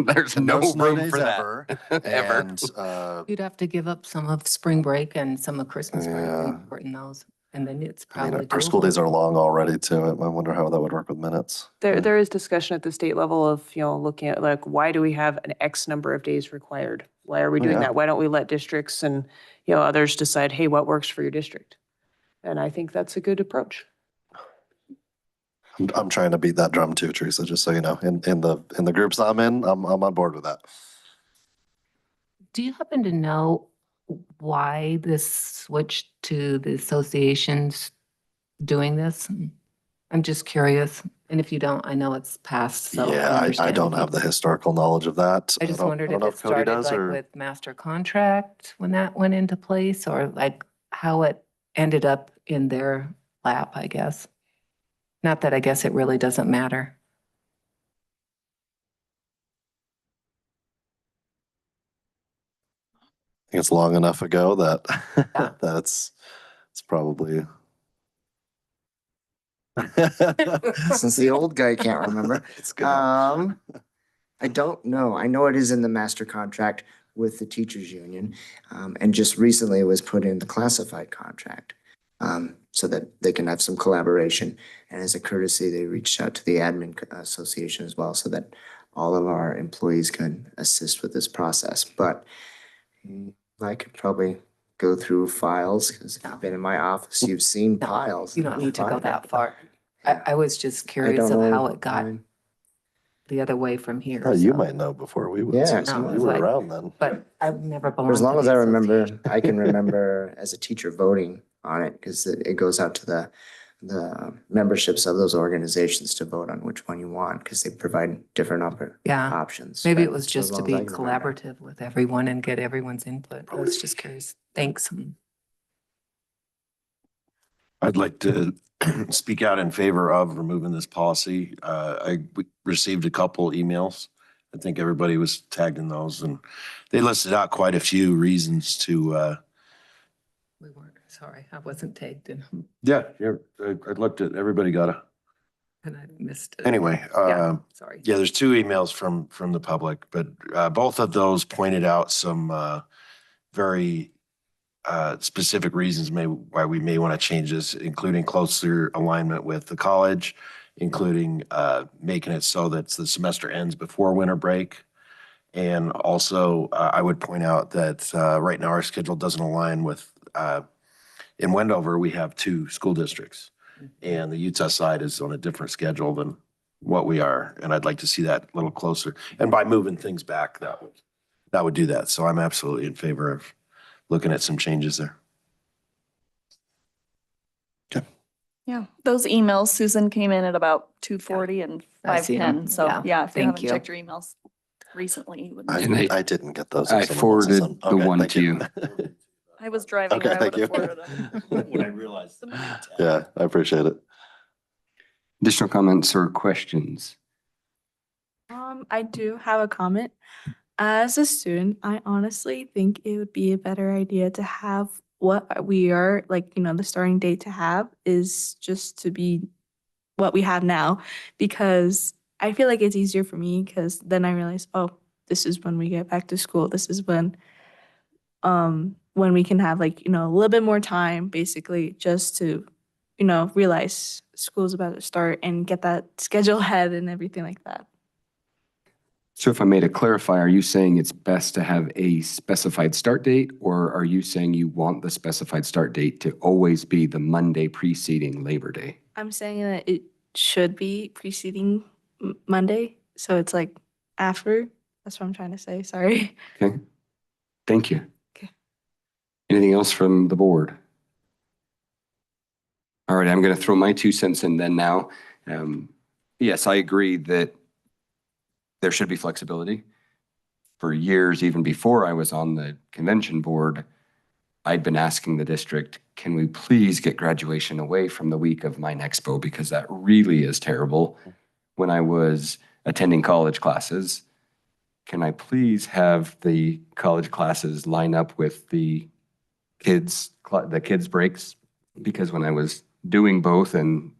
There's no snow room days for that. ever. Ever. And You'd have to give up some of spring break and some of Christmas break Yeah. and put in those. And then it's I mean, probably our school doable. days are long already too. I wonder how that would work with minutes. There is discussion at the state level of, looking at like, why do we have an X number of days required? Why are we doing Yeah. that? Why don't we let districts and, others decide, hey, what works for your district? And I think that's a good approach. I'm trying to beat that drum too, Teresa, just so you know. In the groups I'm in, I'm on board with that. Do you happen to know why this switch to the associations doing this? I'm just curious. And if you don't, I know it's past, so. Yeah, I understand. don't have the historical knowledge of that. I just don't- wondered don't if know it started Cody does, like or- with master contract when that went into place, or like how it ended up in their lap, I guess. Not that I guess it really doesn't matter. I think it's long enough ago that Yeah. it's probably. Since the old guy can't remember. It's good. I don't know. I know it is in the master contract with the teachers union. And just recently it was put in the classified contract. So that they can have some collaboration. And as a courtesy, they reached out to the admin association as well, so that all of our employees can assist with this process. But I could probably go through files, because I've been in my office, you've seen piles. You don't need to go Find that it. far. Yeah. I was just I curious don't of know. how it got the other way from here. Oh, you so. might know before we would. Yeah, Susan. no, You it's were like- around then. But I've never belonged For as long to as the I remember, association. I can remember as a teacher voting on it, because it goes out to the memberships of those organizations to vote on which one you want, because they provide different Yeah. options. Maybe But it was for as just to long as be I can remember. collaborative with everyone and get everyone's input. I was just curious. Thanks. All I'd like to speak out in favor of removing this policy. We received a couple emails. I think everybody was tagged in those, and they listed out quite a few reasons to, We weren't, sorry, I wasn't tagged in, yeah, I looked at, everybody got a, and I missed it. anyway, Yeah, sorry. yeah, there's two emails from the public, but both of those pointed out some very specific reasons why we may want to change this, including closer alignment with the college, including making it so that the semester ends before winter break. And also, I would point out that right now our schedule doesn't align with, in Wendover, we have 2 school districts. And the Utah side is on a different schedule than what we are. And I'd like to see that a little closer. And by moving things back, that would do that. So I'm absolutely in favor of looking at some changes there. Yeah, those emails, Susan came in at about 2:40 and I see 'em. 5:10. So Yeah. yeah, if you Thank haven't you. checked your emails recently, you wouldn't. And I didn't get those. I if someone else has forwarded them. the Okay, one thank to you. I was driving. Okay, or I thank would've you. forwarded them. When I realized. Yeah, I appreciate it. Additional comments or questions? I do have a comment. As a student, I honestly think it would be a better idea to have what we are, like, the starting date to have is just to be what we have now, because I feel like it's easier for me because then I realize, oh, this is when we get back to school. This is when we can have a little bit more time, basically, just to, realize school's about to start and get that schedule ahead and everything like that. So if I may to clarify, are you saying it's best to have a specified start date, or are you saying you want the specified start date to always be the Monday preceding Labor Day? I'm saying that it should be preceding Monday, so it's like after. That's what I'm trying to say. Sorry. Okay, thank you. Okay. Anything else from the board? All right, I'm going to throw my 2 cents in then now. Yes, I agree that there should be flexibility. For years, even before I was on the convention board, I'd been asking the district, can we please get graduation away from the week of Mine Expo? Because that really is terrible. When I was attending college classes, can I please have the college classes line up with the kids' breaks? Because when I was doing both and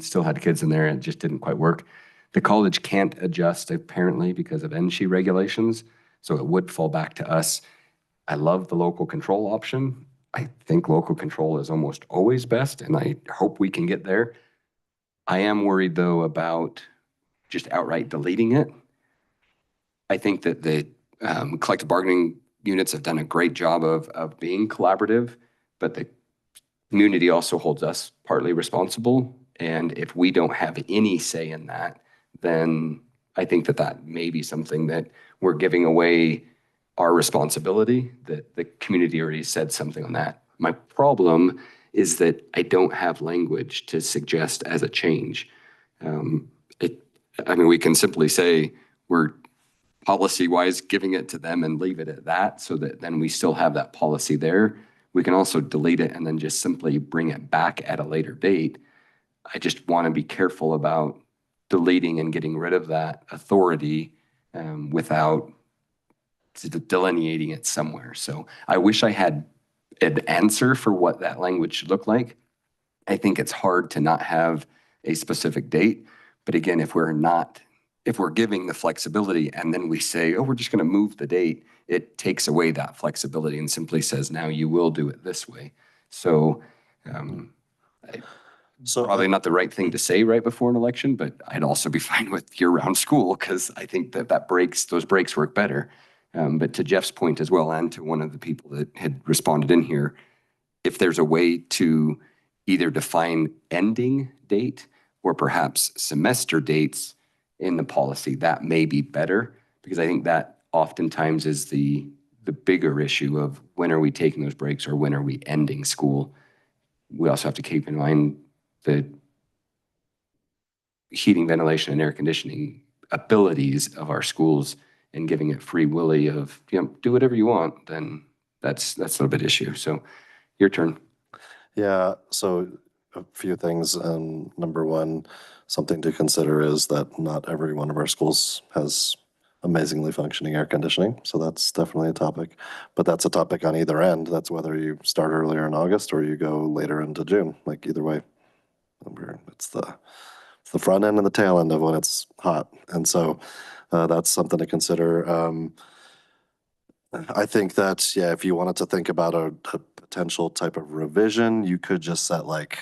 still had kids in there, it just didn't quite work. The college can't adjust apparently because of NSHE regulations, so it would fall back to us. I love the local control option. I think local control is almost always best, and I hope we can get there. I am worried though about just outright deleting it. I think that the collective bargaining units have done a great job of being collaborative, but the community also holds us partly responsible. And if we don't have any say in that, then I think that may be something that we're giving away our responsibility, that the community already said something on that. My problem is that I don't have language to suggest as a change. We can simply say we're policy-wise giving it to them and leave it at that, so that then we still have that policy there. We can also delete it and then just simply bring it back at a later date. I just want to be careful about deleting and getting rid of that authority without delineating it somewhere. So I wish I had an answer for what that language should look like. I think it's hard to not have a specific date. But again, if we're giving the flexibility and then we say, oh, we're just going to move the date, it takes away that flexibility and simply says, now you will do it this way. So probably not the right thing to say right before an election, but I'd also be fine with year-round school because I think those breaks work better. But to Jeff's point as well, and to one of the people that had responded in here, if there's a way to either define ending date or perhaps semester dates in the policy, that may be better, because I think that oftentimes is the bigger issue of when are we taking those breaks or when are we ending school. We also have to keep in mind the heating, ventilation, and air conditioning abilities of our schools, and giving it free willy of, do whatever you want, then that's a little bit issue. So your turn. Yeah, so a few things. Number one, something to consider is that not every one of our schools has amazingly functioning air conditioning. So that's definitely a topic. But that's a topic on either end. That's whether you start earlier in August or you go later into June. Like either way, it's the front end and the tail end of when it's hot. And so that's something to consider. I think that, yeah, if you wanted to think about a potential type of revision, you could just set like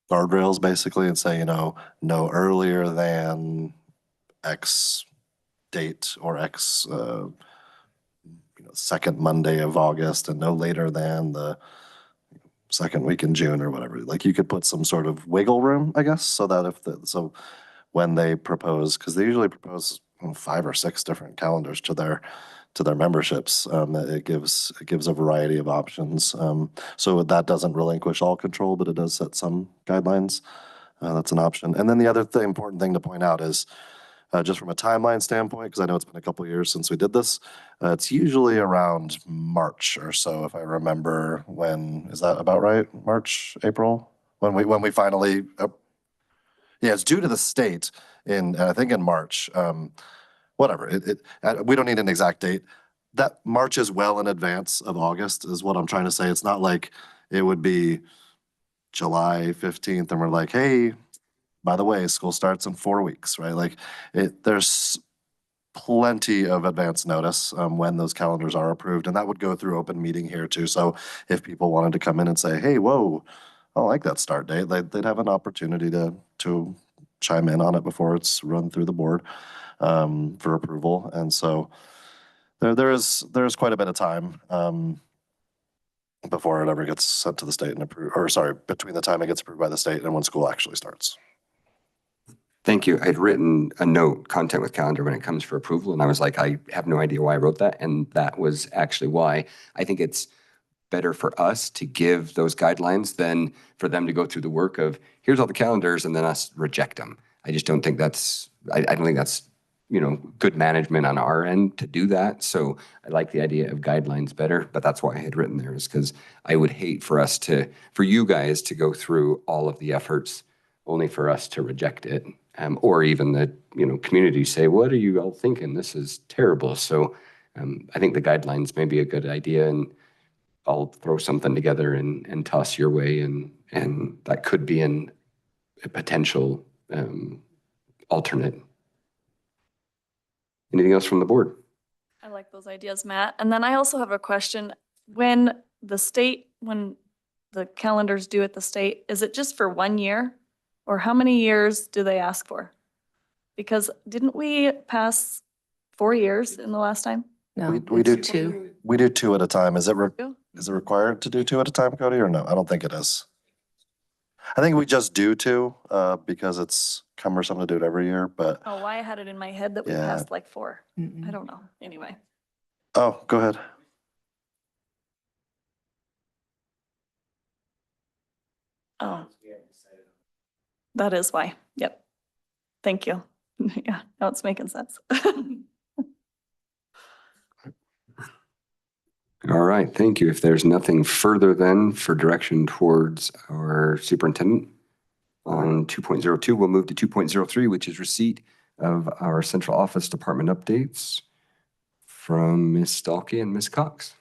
guardrails basically and say, no earlier than X date or X, second Monday of August and no later than the second week in June or whatever. Like you could put some sort of wiggle room, I guess, so that so when they propose, because they usually propose 5 or 6 different calendars to their memberships, it gives a variety of options. So that doesn't relinquish all control, but it does set some guidelines. That's an option. And then the other important thing to point out is just from a timeline standpoint, because I know it's been a couple of years since we did this, it's usually around March or so, if I remember. When is that about right? March, April, when we finally. Yeah, it's due to the state I think in March. Whatever. We don't need an exact date. That March is well in advance of August, is what I'm trying to say. It's not like it would be July 15th and we're like, hey, by the way, school starts in 4 weeks, right? Like there's plenty of advance notice when those calendars are approved, and that would go through open meeting here too. So if people wanted to come in and say, hey, whoa, I don't like that start date, they'd have an opportunity to chime in on it before it's run through the board for approval. And so there's quite a bit of time before it ever gets sent to the state and approved, or sorry, between the time it gets approved by the state and when school actually starts. Thank you. I'd written a note, content with calendar, when it comes for approval, and I was like, I have no idea why I wrote that, and that was actually why. I think it's better for us to give those guidelines than for them to go through the work of, here's all the calendars, and then us reject them. I just don't think that's, I don't think that's, good management on our end to do that. So I like the idea of guidelines better, but that's why I had written there, is because I would hate for you guys to go through all of the efforts only for us to reject it. Or even the community say, what are you all thinking? This is terrible. So I think the guidelines may be a good idea, and I'll throw something together and toss your way, and that could be a potential alternate. Anything else from the board? I like those ideas, Matt. And then I also have a question. When the calendars due at the state, is it just for 1 year? Or how many years do they ask for? Because didn't we pass 4 years in the last time? No, We do it's 2. We do 2 at a time. Is it Two? required to do 2 at a time, Cody, or no? I don't think it is. I think we just do 2 because it's cumbersome to do it every year, but. Oh, why I had it in my head that we Yeah. passed like 4. I don't know. Anyway. Oh, go ahead. Oh. That is why. Yep. Thank you. Yeah, now it's making sense. All right, thank you. If there's nothing further then for direction towards our superintendent on 2.02, we'll move to 2.03, which is receipt of our central office department updates from Ms. Stalky and Ms. Cox.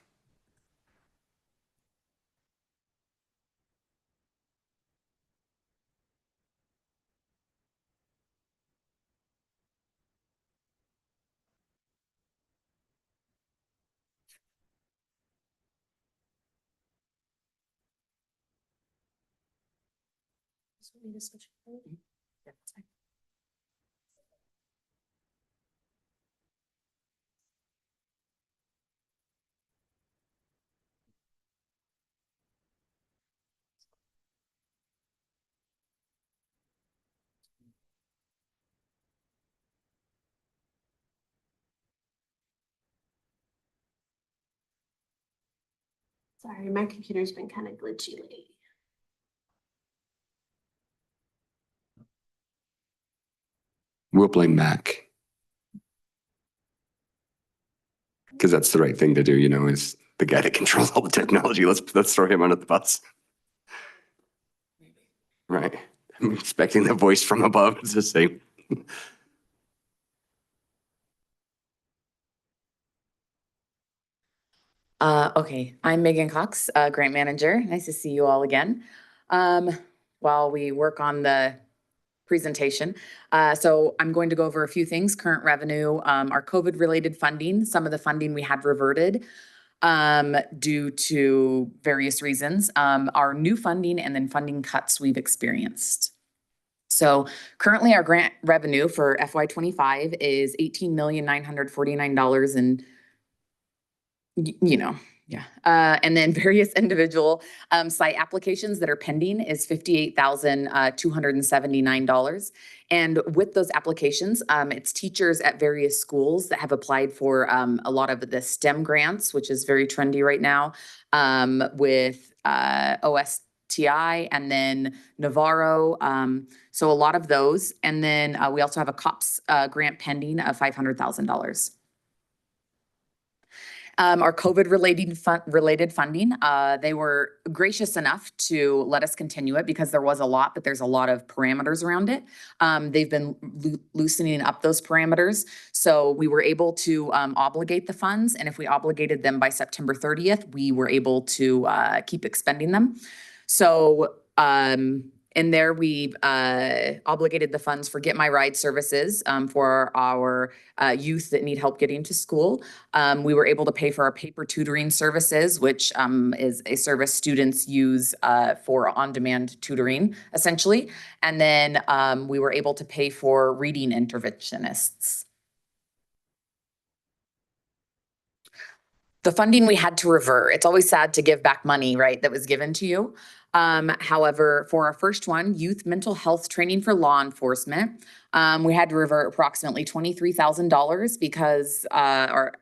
Sorry, my computer's been kind of glitchy lately. We'll blame Mac. Because that's the right thing to do, is the guy that controls all the technology. Let's throw him under the bus. Right. I'm expecting the voice from above to say. Okay, I'm Megan Cox, Grant Manager. Nice to see you all again. While we work on the presentation. So I'm going to go over a few things: current revenue, our COVID-related funding, some of the funding we had reverted due to various reasons, our new funding, and then funding cuts we've experienced. So currently our grant revenue for FY25 is $18,949 and yeah. And then various individual site applications that are pending is $58,279. And with those applications, it's teachers at various schools that have applied for a lot of the STEM grants, which is very trendy right now, with S.T.A.R.S and then Navarro. So a lot of those. And then we also have a COPS grant pending of $500,000. Our COVID related funding, they were gracious enough to let us continue it because there was a lot, but there's a lot of parameters around it. They've been loosening up those parameters. So we were able to obligate the funds. And if we obligated them by September 30th, we were able to keep expending them. So in there, we've obligated the funds for Get My Ride services for our youth that need help getting to school. We were able to pay for our paper tutoring services, which is a service students use for on-demand tutoring, essentially. And then we were able to pay for reading interventionists. The funding we had to revert. It's always sad to give back money, right, that was given to you. However, for our first one, youth mental health training for law enforcement, we had to revert approximately $23,000 because our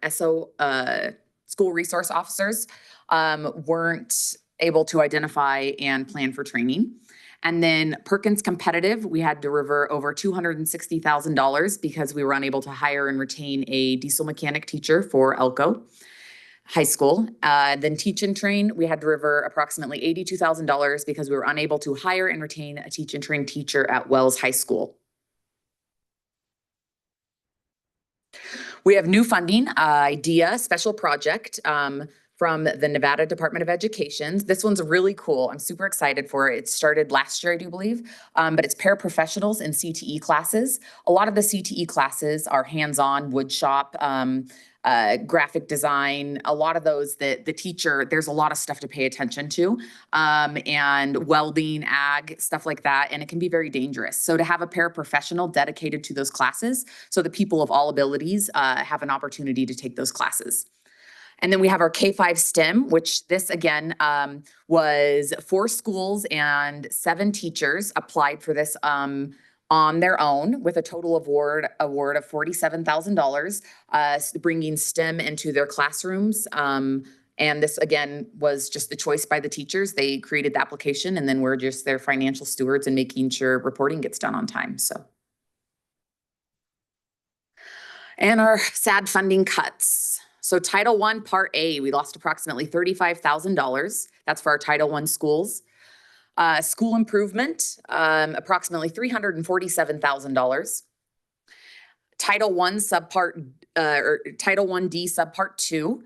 school resource officers weren't able to identify and plan for training. And then Perkins Competitive, we had to revert over $260,000 because we were unable to hire and retain a diesel mechanic teacher for Elko High School. Then Teach and Train, we had to revert approximately $82,000 because we were unable to hire and retain a Teach and Train teacher at Wells High School. We have new funding, IDEA special project from the Nevada Department of Education. This one's really cool. I'm super excited for it. It started last year, I do believe, but it's paraprofessionals in CTE classes. A lot of the CTE classes are hands-on wood shop, graphic design, a lot of those that the teacher, there's a lot of stuff to pay attention to, and welding, ag, stuff like that, and it can be very dangerous. So to have a paraprofessional dedicated to those classes, so the people of all abilities have an opportunity to take those classes. And then we have our K-5 STEM, which this again was 4 schools and 7 teachers applied for this on their own with a total award of $47,000, bringing STEM into their classrooms. And this again was just the choice by the teachers. They created the application and then we're just their financial stewards and making sure reporting gets done on time. So. And our sad funding cuts. So Title I Part A, we lost approximately $35,000. That's for our Title I schools. School improvement, approximately $347,000. Title I subpart, or Title I-D subpart 2,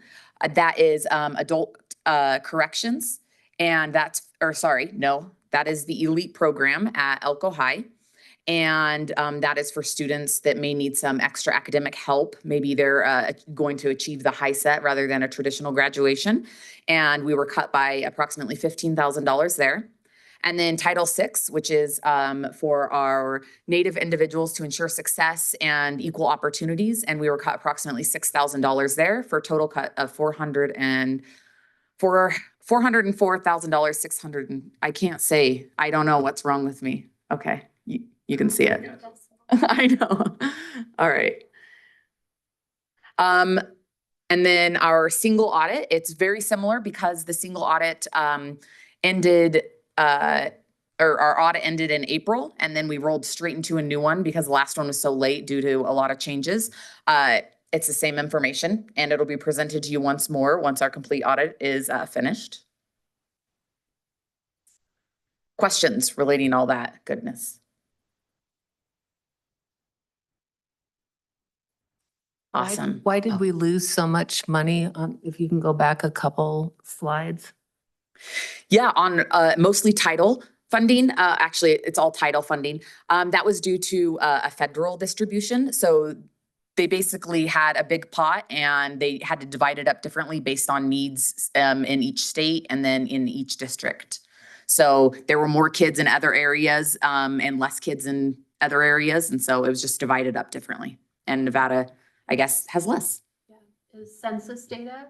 that is adult corrections. And that's, or sorry, no, that is the elite program at Elko High. And that is for students that may need some extra academic help. Maybe they're going to achieve the high set rather than a traditional graduation. And we were cut by approximately $15,000 there. And then Title VI, which is for our Native individuals to ensure success and equal opportunities. And we were cut approximately $6,000 there for a total cut of $404,600. I can't say, I don't know what's wrong with me. Okay. You can see it. I know. All right. And then our single audit, it's very similar because the single audit ended, or our audit ended in April, and then we rolled straight into a new one because the last one was so late due to a lot of changes. It's the same information and it'll be presented to you once more once our complete audit is finished. questions relating all that goodness? Awesome. Why did we lose so much money on, if you can go back a couple slides? Yeah, on mostly title funding. Actually, it's all title funding. That was due to a federal distribution. So they basically had a big pot and they had to divide it up differently based on needs in each state and then in each district. So there were more kids in other areas and less kids in other areas. And so it was just divided up differently. And Nevada, I guess, has less. Yeah, is census data.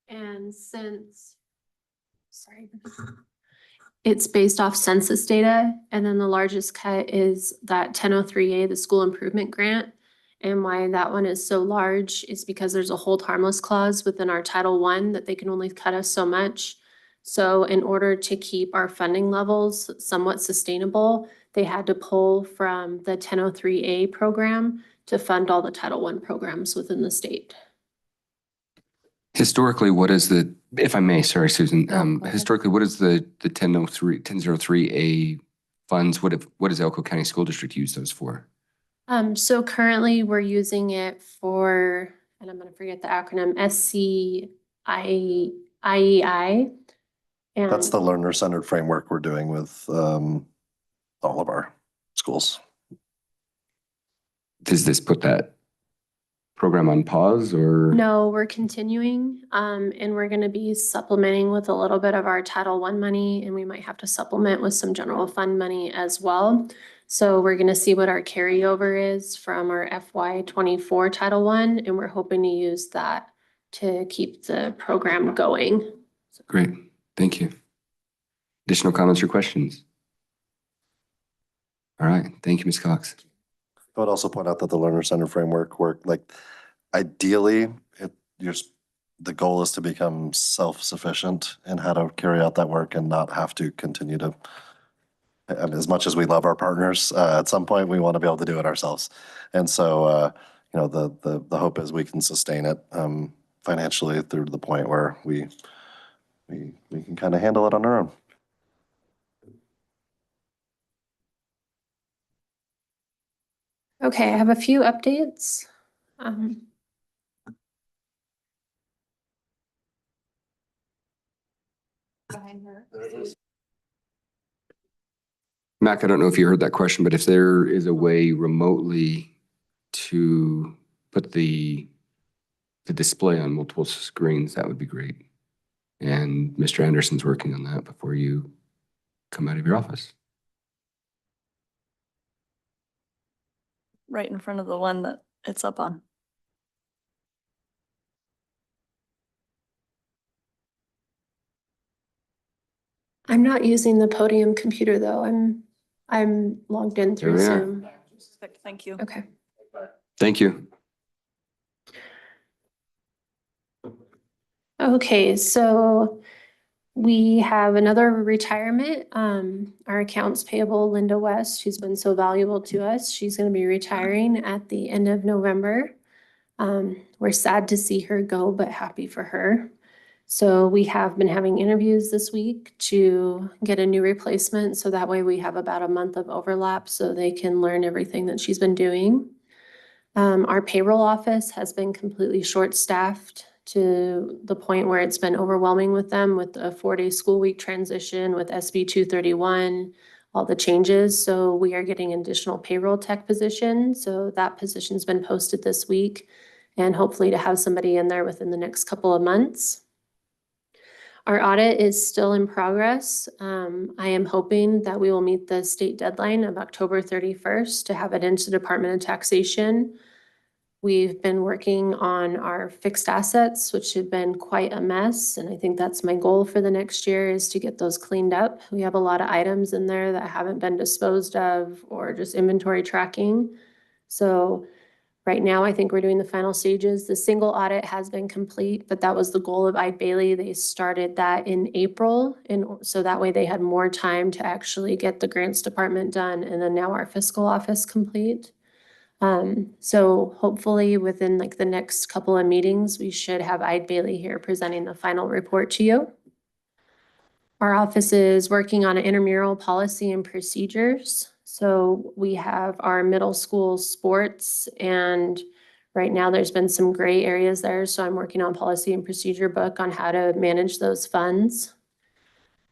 And it's based off census data. And then the largest cut is that 1003A, the school improvement grant. And why that one is so large is because there's a hold harmless clause within our Title I that they can only cut us so much. So in order to keep our funding levels somewhat sustainable, they had to pull from the 1003A program to fund all the Title I programs within the state. Historically, what is the, if I may, sorry, Susan, go ahead. historically, what is the 1003A funds? What does Elko County School District use those for? So currently we're using it for, and I'm gonna forget the acronym, SCIEI. And That's the learner-centered framework we're doing with all of our schools. Does this put that program on pause or? no, we're continuing, and we're gonna be supplementing with a little bit of our Title I money, and we might have to supplement with some general fund money as well. So we're gonna see what our carryover is from our FY '24 Title I, and we're hoping to use that to keep the program going. Great, thank you. Additional comments or questions? All right, thank you, Ms. Cox. I would also point out that the learner-centered framework like ideally, the goal is to become self-sufficient in how to carry out that work and not have to continue to, I mean, as much as we love our partners, at some point we want to be able to do it ourselves. And so, you know, the hope is we can sustain it financially through to the point where we can kind of handle it on our own. Okay, I have a few updates. Mac, I don't know if you heard that question, but if there is a way remotely to put the display on multiple screens, that would be great. And Mr. Anderson's working on that before you come out of your office. Right in front of the one that it's up on. I'm not using the podium computer though. I'm logged in through There we are. Zoom. Thank you. Okay. Thank you. Okay, so we have another retirement. Our accounts payable, Linda West, who's been so valuable to us, she's gonna be retiring at the end of November. We're sad to see her go, but happy for her. So we have been having interviews this week to get a new replacement. So that way we have about a month of overlap so they can learn everything that she's been doing. Our payroll office has been completely short-staffed to the point where it's been overwhelming with them with a 4-day school week transition with SB 231, all the changes. So we are getting an additional payroll tech position. So that position's been posted this week and hopefully to have somebody in there within the next couple of months. Our audit is still in progress. I am hoping that we will meet the state deadline of October 31st to have it into the Department of Taxation. We've been working on our fixed assets, which have been quite a mess. And I think that's my goal for the next year is to get those cleaned up. We have a lot of items in there that haven't been disposed of or just inventory tracking. So right now, I think we're doing the final stages. The single audit has been complete, but that was the goal of Eide Bailey. They started that in April. And so that way they had more time to actually get the grants department done. And then now our fiscal office complete. So hopefully within like the next couple of meetings, we should have Eide Bailey here presenting the final report to you. Our office is working on an intramural policy and procedures. So we have our middle school sports, and right now there's been some gray areas there. So I'm working on policy and procedure book on how to manage those funds.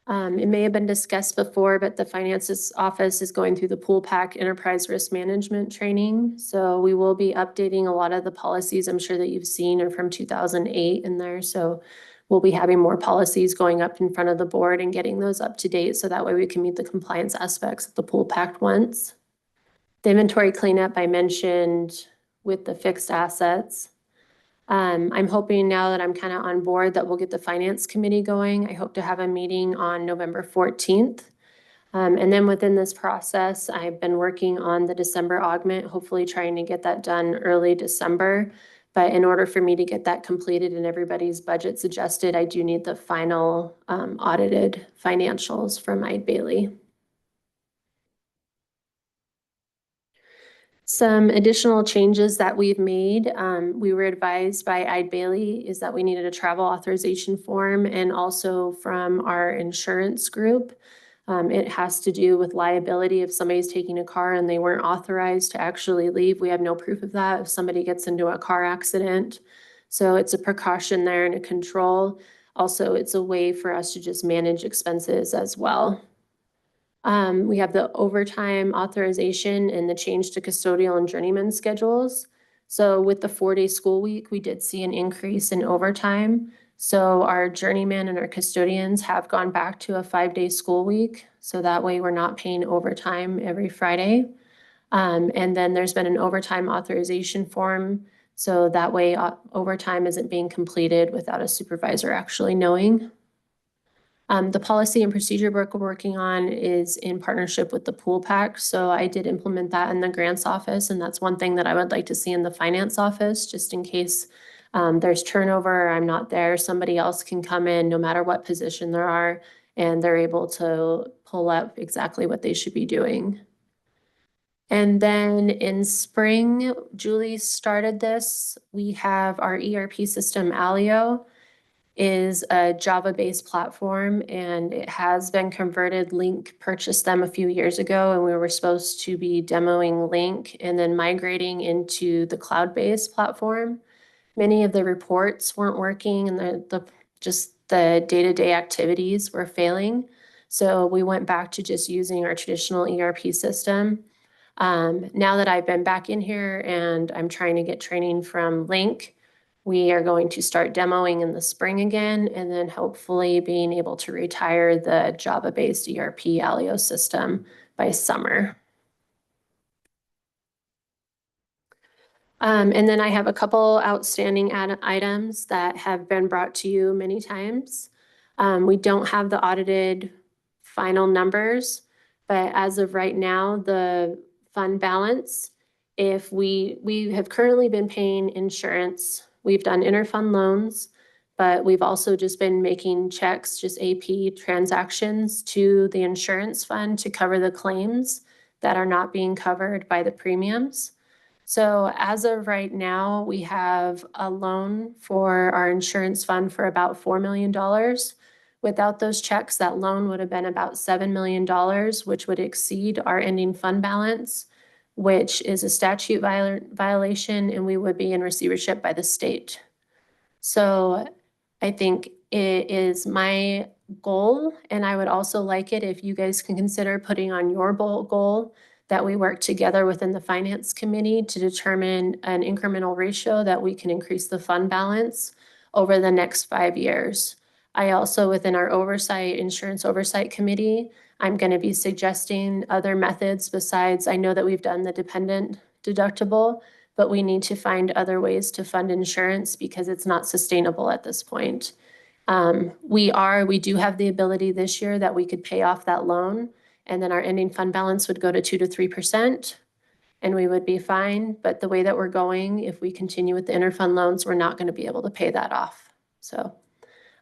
It may have been discussed before, but the finances office is going through the pool pack enterprise risk management training. So we will be updating a lot of the policies I'm sure that you've seen are from 2008 in there. So we'll be having more policies going up in front of the board and getting those up to date. So that way we can meet the compliance aspects that the pool pack wants. The inventory cleanup I mentioned with the fixed assets. I'm hoping now that I'm kind of on board that we'll get the finance committee going. I hope to have a meeting on November 14th. And then within this process, I've been working on the December augment, hopefully trying to get that done early December. But in order for me to get that completed and everybody's budgets adjusted, I do need the final audited financials from Eide Bailey. Some additional changes that we've made, we were advised by Eide Bailey is that we needed a travel authorization form and also from our insurance group. It has to do with liability if somebody's taking a car and they weren't authorized to actually leave. We have no proof of that if somebody gets into a car accident. So it's a precaution there and a control. Also, it's a way for us to just manage expenses as well. We have the overtime authorization and the change to custodial and journeyman schedules. So with the 4-day school week, we did see an increase in overtime. So our journeyman and our custodians have gone back to a 5-day school week. So that way we're not paying overtime every Friday. And then there's been an overtime authorization form. So that way overtime isn't being completed without a supervisor actually knowing. The policy and procedure book we're working on is in partnership with the pool pack. So I did implement that in the grants office, and that's one thing that I would like to see in the finance office, just in case there's turnover, I'm not there, somebody else can come in no matter what position there are, and they're able to pull up exactly what they should be doing. And then in spring, Julie started this. We have our ERP system, Alio, is a Java-based platform, and it has been converted. Link purchased them a few years ago, and we were supposed to be demoing Link and then migrating into the cloud-based platform. Many of the reports weren't working, and just the day-to-day activities were failing. So we went back to just using our traditional ERP system. Now that I've been back in here and I'm trying to get training from Link, we are going to start demoing in the spring again, and then hopefully being able to retire the Java-based ERP Alio system by summer. And then I have a couple outstanding items that have been brought to you many times. We don't have the audited final numbers, but as of right now, the fund balance, if we have currently been paying insurance, we've done interfund loans, but we've also just been making checks, just AP transactions to the insurance fund to cover the claims that are not being covered by the premiums. So as of right now, we have a loan for our insurance fund for about $4 million. Without those checks, that loan would have been about $7 million, which would exceed our ending fund balance, which is a statute violation, and we would be in receivership by the state. So I think it is my goal, and I would also like it if you guys can consider putting on your goal that we work together within the finance committee to determine an incremental ratio that we can increase the fund balance over the next 5 years. I also, within our insurance oversight committee, I'm going to be suggesting other methods besides, I know that we've done the dependent deductible, but we need to find other ways to fund insurance because it's not sustainable at this point. We do have the ability this year that we could pay off that loan, and then our ending fund balance would go to 2 to 3%, and we would be fine. But the way that we're going, if we continue with the interfund loans, we're not going to be able to pay that off. So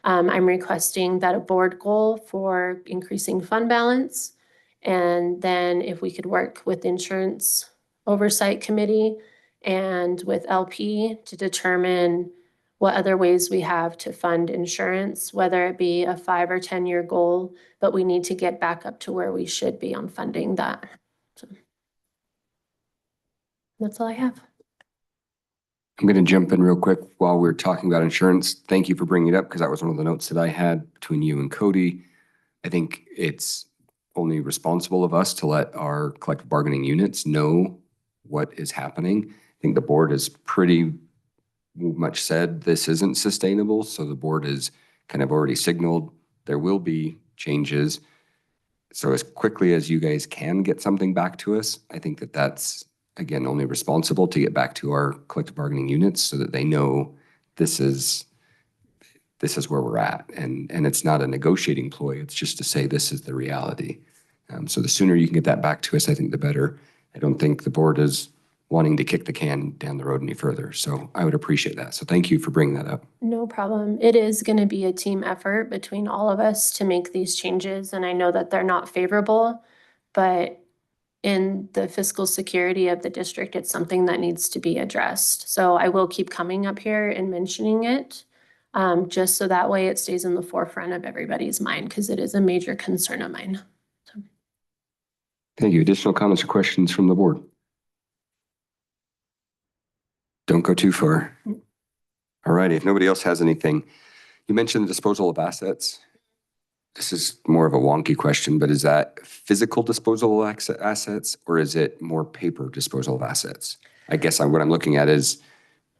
I'm requesting that a board goal for increasing fund balance, and then if we could work with insurance oversight committee and with LP to determine what other ways we have to fund insurance, whether it be a 5 or 10-year goal, but we need to get back up to where we should be on funding that. So that's all I have. I'm going to jump in real quick while we're talking about insurance. Thank you for bringing it up because that was one of the notes that I had between you and Cody. I think it's only responsible of us to let our collective bargaining units know what is happening. I think the board has pretty much said this isn't sustainable. So the board has kind of already signaled there will be changes. So as quickly as you guys can get something back to us, I think that that's, again, only responsible to get back to our collective bargaining units so that they know this is where we're at. And it's not a negotiating ploy. It's just to say this is the reality. So the sooner you can get that back to us, I think the better. I don't think the board is wanting to kick the can down the road any further. So I would appreciate that. So thank you for bringing that up. No problem. It is going to be a team effort between all of us to make these changes. And I know that they're not favorable, but in the fiscal security of the district, it's something that needs to be addressed. So I will keep coming up here and mentioning it, just so that way it stays in the forefront of everybody's mind, because it is a major concern of mine. So. Thank you. Additional comments or questions from the board? Don't go too far. All righty. If nobody else has anything, you mentioned the disposal of assets. This is more of a wonky question, but is that physical disposal of assets or is it more paper disposal of assets? I guess what I'm looking at is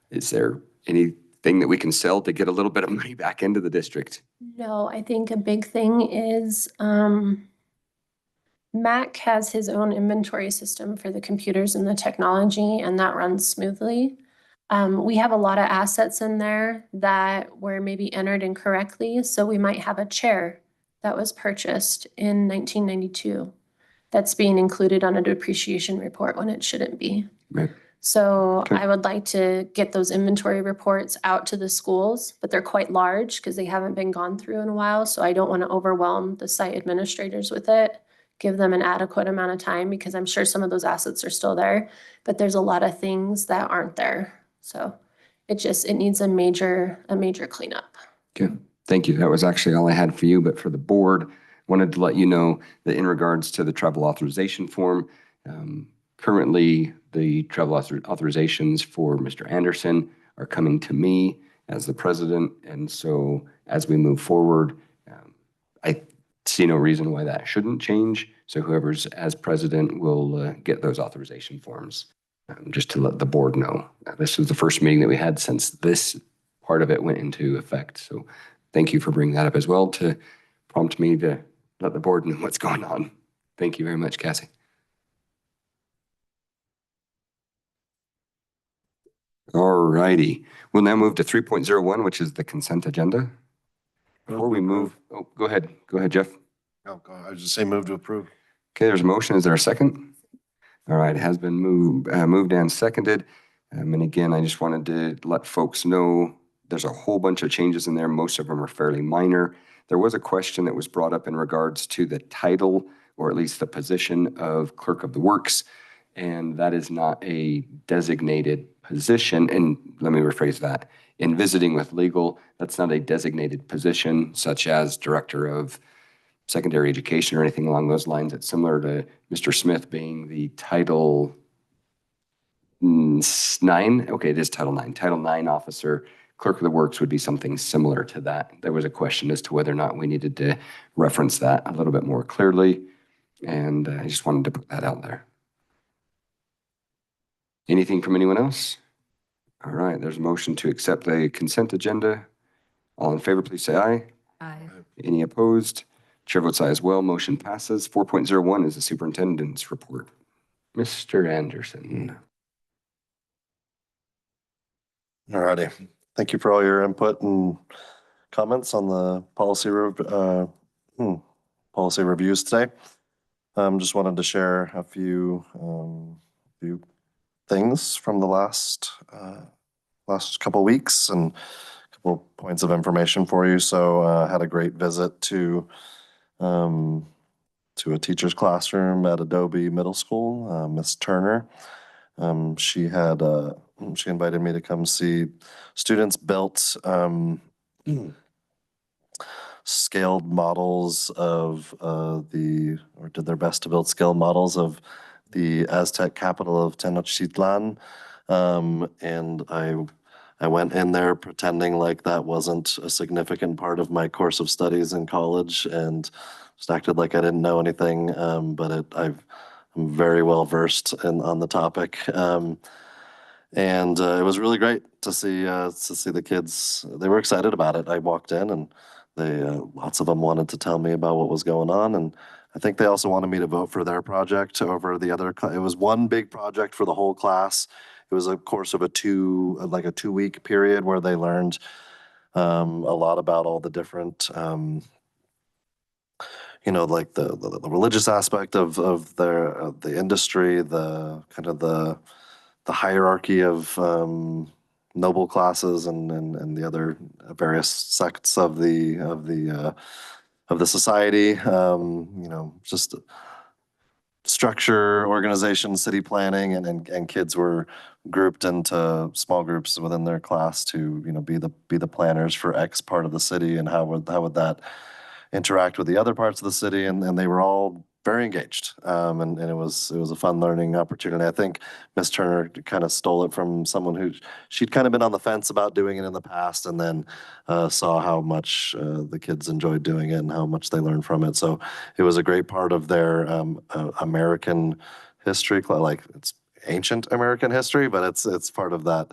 there anything that we can sell to get a little bit of money back into the district? No, I think a big thing is Mac has his own inventory system for the computers and the technology, and that runs smoothly. We have a lot of assets in there that were maybe entered incorrectly. So we might have a chair that was purchased in 1992 that's being included on a depreciation report when it shouldn't be. Right. So Okay. I would like to get those inventory reports out to the schools, but they're quite large because they haven't been gone through in a while. So I don't want to overwhelm the site administrators with it. Give them an adequate amount of time because I'm sure some of those assets are still there, but there's a lot of things that aren't there. So it needs a major cleanup. Okay. Thank you. That was actually all I had for you, but for the board, wanted to let you know that in regards to the travel authorization form, currently the travel authorizations for Mr. Anderson are coming to me as the president. And so as we move forward, I see no reason why that shouldn't change. So whoever's as president will get those authorization forms, just to let the board know. This was the first meeting that we had since this part of it went into effect. So thank you for bringing that up as well to prompt me to let the board know what's going on. Thank you very much, Cassie. All righty. We'll now move to 3.01, which is the consent agenda. Before we move, oh, go ahead. Go ahead, Jeff. Oh, I was just saying move to approve. Okay, there's a motion. Is there a second? All right, it has been moved and seconded. And again, I just wanted to let folks know there's a whole bunch of changes in there. Most of them are fairly minor. There was a question that was brought up in regards to the title, or at least the position of Clerk of the Works. And that is not a designated position. And let me rephrase that. In visiting with legal, that's not a designated position, such as Director of Secondary Education or anything along those lines. It's similar to Mr. Smith being the Title 9. Okay, it is Title 9. Title 9 officer. Clerk of the Works would be something similar to that. There was a question as to whether or not we needed to reference that a little bit more clearly. And I just wanted to put that out there. Anything from anyone else? All right, there's a motion to accept the consent agenda. All in favor, please say aye. Aye. Any opposed? Chair votes aye as well. Motion passes. 4.01 is the superintendent's report. Mr. Anderson. All righty. Thank you for all your input and comments on the policy reviews today. Just wanted to share a few things from the last couple weeks and a couple points of information for you. So had a great visit to a teacher's classroom at Adobe Middle School, Miss Turner. She had She invited me to come see students built scaled models of or did their best to build scaled models of the Aztec capital of Tenochtitlan. And I went in there pretending like that wasn't a significant part of my course of studies in college and just acted like I didn't know anything. But I'm very well versed on the topic. And it was really great to see the kids. They were excited about it. I walked in and lots of them wanted to tell me about what was going on. And I think they also wanted me to vote for their project over the other. It was one big project for the whole class. It was a course of a 2-week period where they learned a lot about all the different, like the religious aspect of the industry, the kind of the hierarchy of noble classes and the other various sects of the society. Just structure, organization, city planning, and kids were grouped into small groups within their class to be the planners for X part of the city, and how would that interact with the other parts of the city, and they were all very engaged, and it was a fun learning opportunity. I think Miss Turner kind of stole it from someone who she'd kind of been on the fence about doing it in the past, and then saw how much the kids enjoyed doing it and how much they learned from it. So it was a great part of their American history, like it's ancient American history, but it's part of that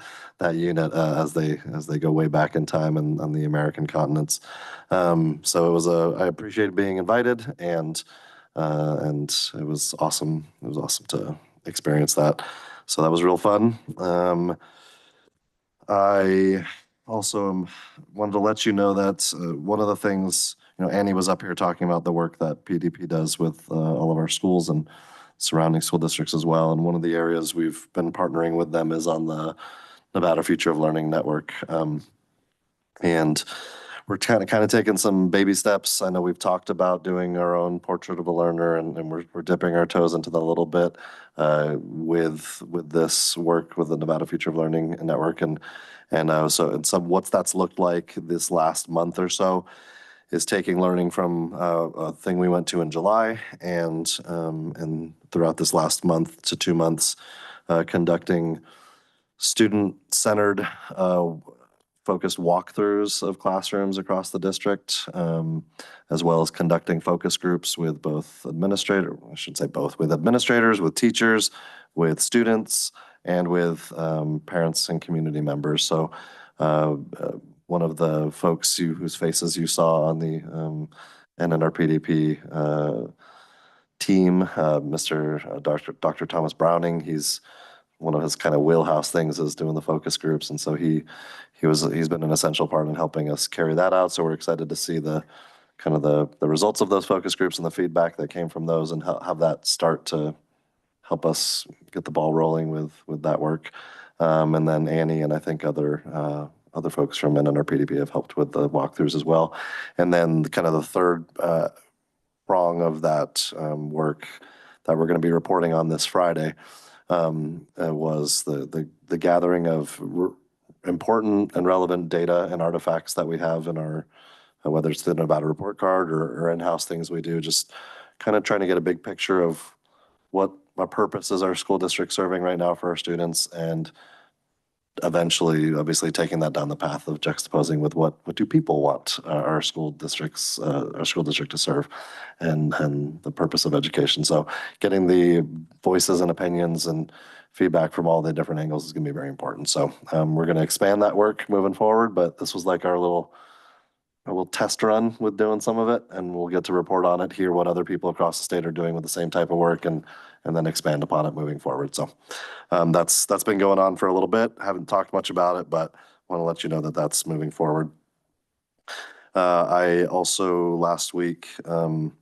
unit as they go way back in time and on the American continents. So it was I appreciated being invited, and it was awesome. It was awesome to experience that. So that was real fun. I also wanted to let you know that one of the things, Annie was up here talking about the work that PDP does with all of our schools and surrounding school districts as well. And one of the areas we've been partnering with them is on the Nevada Future of Learning Network. And we're kind of taking some baby steps. I know we've talked about doing our own portrait of a learner, and we're dipping our toes into that a little bit with this work with the Nevada Future of Learning Network, and some what that's looked like this last month or so is taking learning from a thing we went to in July, and throughout this last month to 2 months, conducting student-centered focused walkthroughs of classrooms across the district, as well as conducting focus groups with with administrators, with teachers, with students, and with parents and community members. So one of the folks whose faces you saw on the NNRPDP team, Dr. Thomas Browning, he's one of his kind of wheelhouse things is doing the focus groups. And so he's been an essential part in helping us carry that out. So we're excited to see the results of those focus groups and the feedback that came from those, and have that start to help us get the ball rolling with that work. And then Annie and I think other folks from NNRPDP have helped with the walkthroughs as well. And then kind of the third prong of that work that we're going to be reporting on this Friday was the gathering of important and relevant data and artifacts that we have in our, whether it's the Nevada report card or in-house things we do, just kind of trying to get a big picture of what purpose is our school district serving right now for our students, and eventually, obviously, taking that down the path of juxtaposing with what do people want our school district to serve, and the purpose of education. So getting the voices and opinions and feedback from all the different angles is going to be very important. So we're going to expand that work moving forward, but this was like our little test run with doing some of it, and we'll get to report on it, hear what other people across the state are doing with the same type of work, and then expand upon it moving forward. So that's been going on for a little bit. Haven't talked much about it, but want to let you know that that's moving forward. I also last week had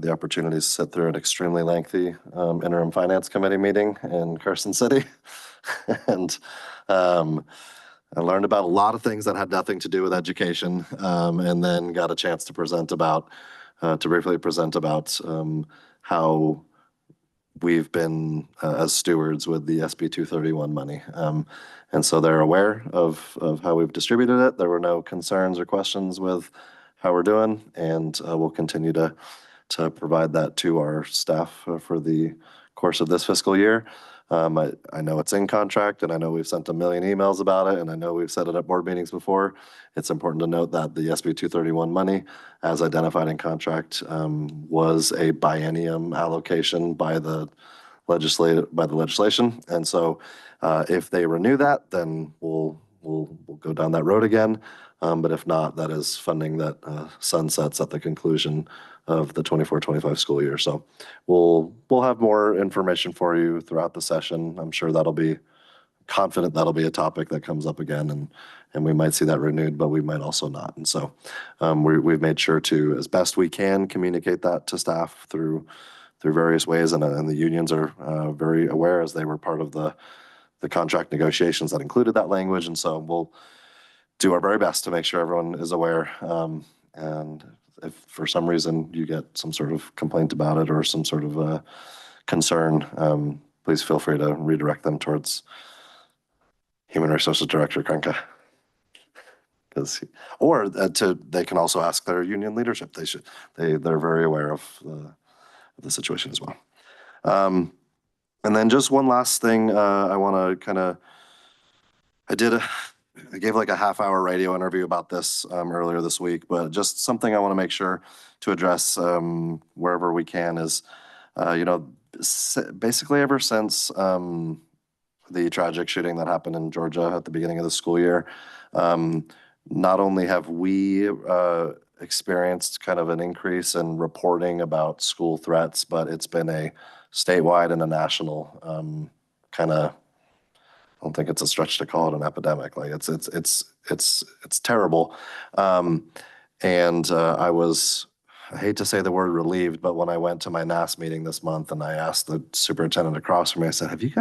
the opportunity to sit through an extremely lengthy interim finance committee meeting in Carson City, and I learned about a lot of things that had nothing to do with education, and then got a chance to briefly present about how we've been as stewards with the SB 231 money. And so they're aware of how we've distributed it. There were no concerns or questions with how we're doing, and we'll continue to provide that to our staff for the course of this fiscal year. I know it's in contract, and I know we've sent a million emails about it, and I know we've said it at board meetings before. It's important to note that the SB 231 money, as identified in contract, was a biennium allocation by the legislation. And so if they renew that, then we'll go down that road again. But if not, that is funding that sunsets at the conclusion of the 24-25 school year. So we'll have more information for you throughout the session. I'm sure that'll be a topic that comes up again, and we might see that renewed, but we might also not. And so we've made sure to, as best we can, communicate that to staff through various ways, and the unions are very aware, as they were part of the contract negotiations that included that language. And so we'll do our very best to make sure everyone is aware. And if for some reason you get some sort of complaint about it or some sort of concern, please feel free to redirect them towards Human Resources Director Krenka. They can also ask their union leadership. They're very aware of the situation as well. And then just one last thing, I want to I gave like a half-hour radio interview about this earlier this week, but just something I want to make sure to address wherever we can is, basically ever since the tragic shooting that happened in Georgia at the beginning of the school year, not only have we experienced kind of an increase in reporting about school threats, but it's been a statewide and a national kind of, I don't think it's a stretch to call it an epidemic. Like it's terrible. And I hate to say the word relieved, but when I went to my NAS meeting this month and I asked the superintendent across from me, I said, have you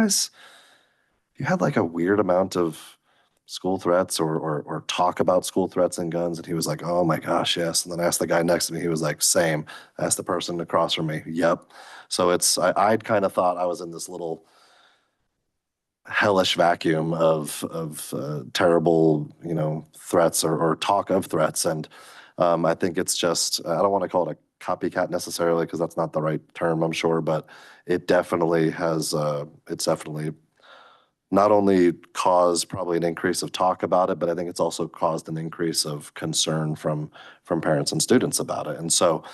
had like a weird amount of school threats or talk about school threats and guns? And he was like, oh my gosh, yes. And then I asked the guy next to me, he was like, same. I asked the person across from me, yep. So I'd kind of thought I was in this little hellish vacuum of terrible, threats or talk of threats. And I think it's just, I don't want to call it a copycat necessarily, because that's not the right term, I'm sure, but it definitely has, it's definitely not only caused probably an increase of talk about it, but I think it's also caused an increase of concern from parents and students about it. And so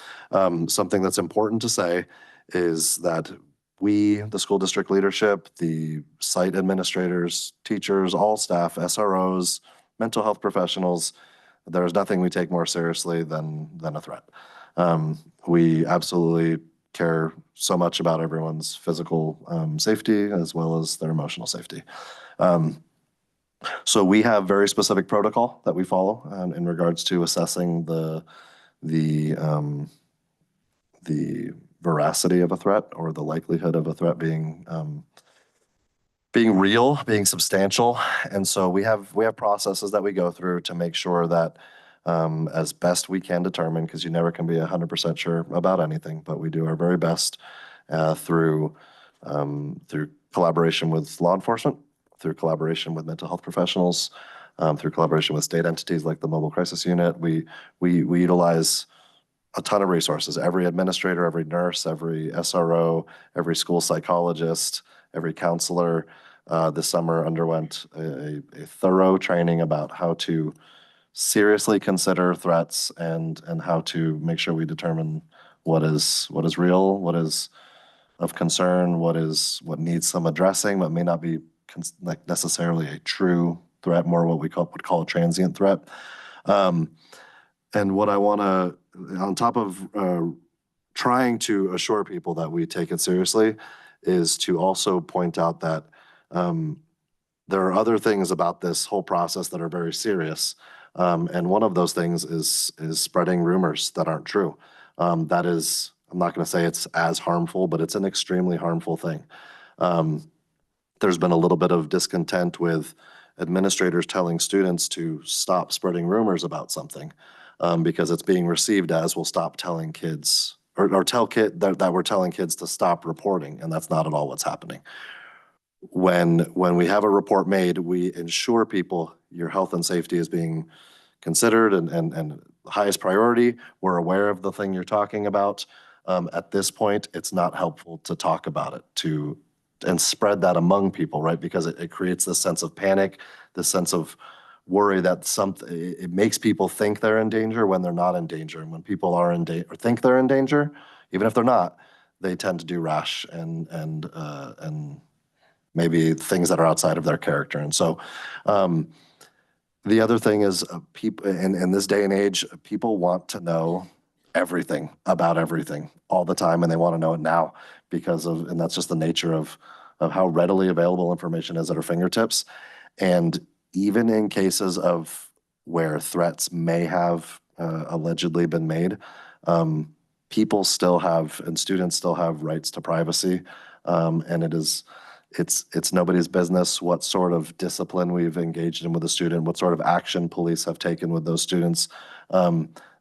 something that's important to say is that we, the school district leadership, the site administrators, teachers, all staff, SROs, mental health professionals, there is nothing we take more seriously than a threat. We absolutely care so much about everyone's physical safety as well as their emotional safety. So we have very specific protocol that we follow in regards to assessing the veracity of a threat or the likelihood of a threat being real, being substantial. And so we have processes that we go through to make sure that as best we can determine, because you never can be 100% sure about anything, but we do our very best through collaboration with law enforcement, through collaboration with mental health professionals, through collaboration with state entities like the Mobile Crisis Unit. We utilize a ton of resources. Every administrator, every nurse, every SRO, every school psychologist, every counselor this summer underwent a thorough training about how to seriously consider threats and how to make sure we determine what is real, what is of concern, what needs some addressing, what may not be like necessarily a true threat, more what we would call a transient threat. And what I want to, on top of trying to assure people that we take it seriously, is to also point out that there are other things about this whole process that are very serious. And one of those things is spreading rumors that aren't true. That is, I'm not going to say it's as harmful, but it's an extremely harmful thing. There's been a little bit of discontent with administrators telling students to stop spreading rumors about something because it's being received as, we'll stop telling kids or tell that we're telling kids to stop reporting, and that's not at all what's happening. When we have a report made, we ensure people your health and safety is being considered and highest priority. We're aware of the thing you're talking about. At this point, it's not helpful to talk about it and spread that among people, right? Because it creates this sense of panic, this sense of worry that it makes people think they're in danger when they're not in danger. And when people are in danger or think they're in danger, even if they're not, they tend to do rash and maybe things that are outside of their character. And so the other thing is people in this day and age, people want to know everything about everything all the time, and they want to know it now and that's just the nature of how readily available information is at our fingertips. And even in cases of where threats may have allegedly been made, people still have and students still have rights to privacy, and it's nobody's business what sort of discipline we've engaged in with a student, what sort of action police have taken with those students.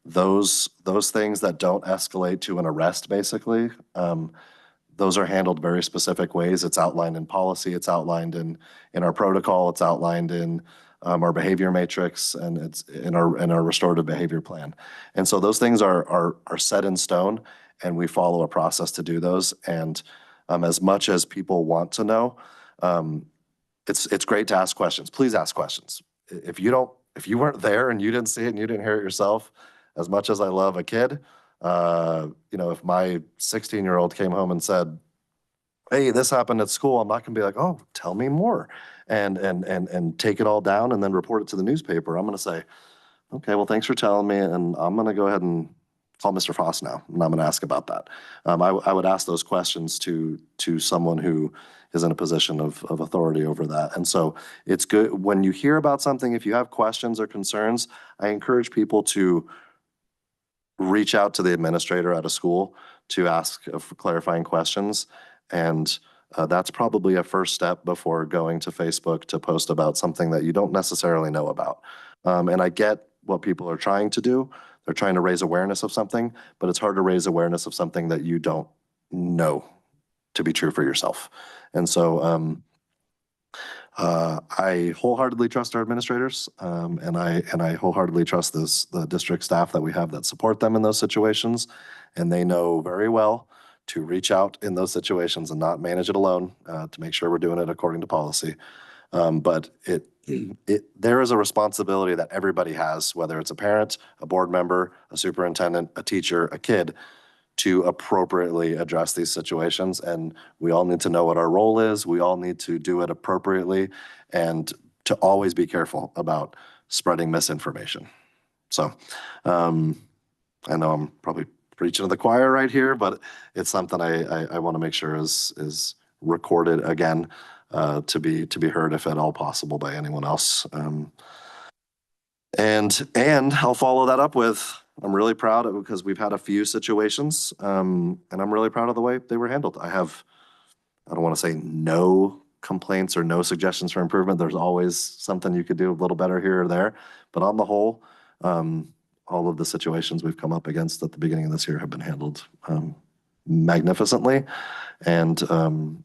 Those things that don't escalate to an arrest, basically, those are handled very specific ways. It's outlined in policy, it's outlined in our protocol, it's outlined in our behavior matrix, and it's in our restorative behavior plan. And so those things are set in stone, and we follow a process to do those. And as much as people want to know, it's great to ask questions. Please ask questions. If you weren't there and you didn't see it and you didn't hear it yourself, as much as I love a kid, if my 16-year-old came home and said, "Hey, this happened at school," I'm not gonna be like, "Oh, tell me more," and take it all down and then report it to the newspaper. I'm gonna say, "Okay, well, thanks for telling me, and I'm gonna go ahead and call Mr. Foss now, and I'm gonna ask about that." I would ask those questions to someone who is in a position of authority over that. And so it's good when you hear about something, if you have questions or concerns, I encourage people to reach out to the administrator at a school to ask for clarifying questions. And that's probably a first step before going to Facebook to post about something that you don't necessarily know about. And I get what people are trying to do. They're trying to raise awareness of something, but it's hard to raise awareness of something that you don't know to be true for yourself. And so I wholeheartedly trust our administrators, and I wholeheartedly trust the district staff that we have that support them in those situations, and they know very well to reach out in those situations and not manage it alone, to make sure we're doing it according to policy. But there is a responsibility that everybody has, whether it's a parent, a board member, a superintendent, a teacher, a kid, to appropriately address these situations. And we all need to know what our role is. We all need to do it appropriately and to always be careful about spreading misinformation. So I know I'm probably preaching to the choir right here, but it's something I want to make sure is recorded again, to be heard if at all possible by anyone else. And I'll follow that up with, I'm really proud of, because we've had a few situations, and I'm really proud of the way they were handled. I don't want to say no complaints or no suggestions for improvement. There's always something you could do a little better here or there, but on the whole, all of the situations we've come up against at the beginning of this year have been handled magnificently. And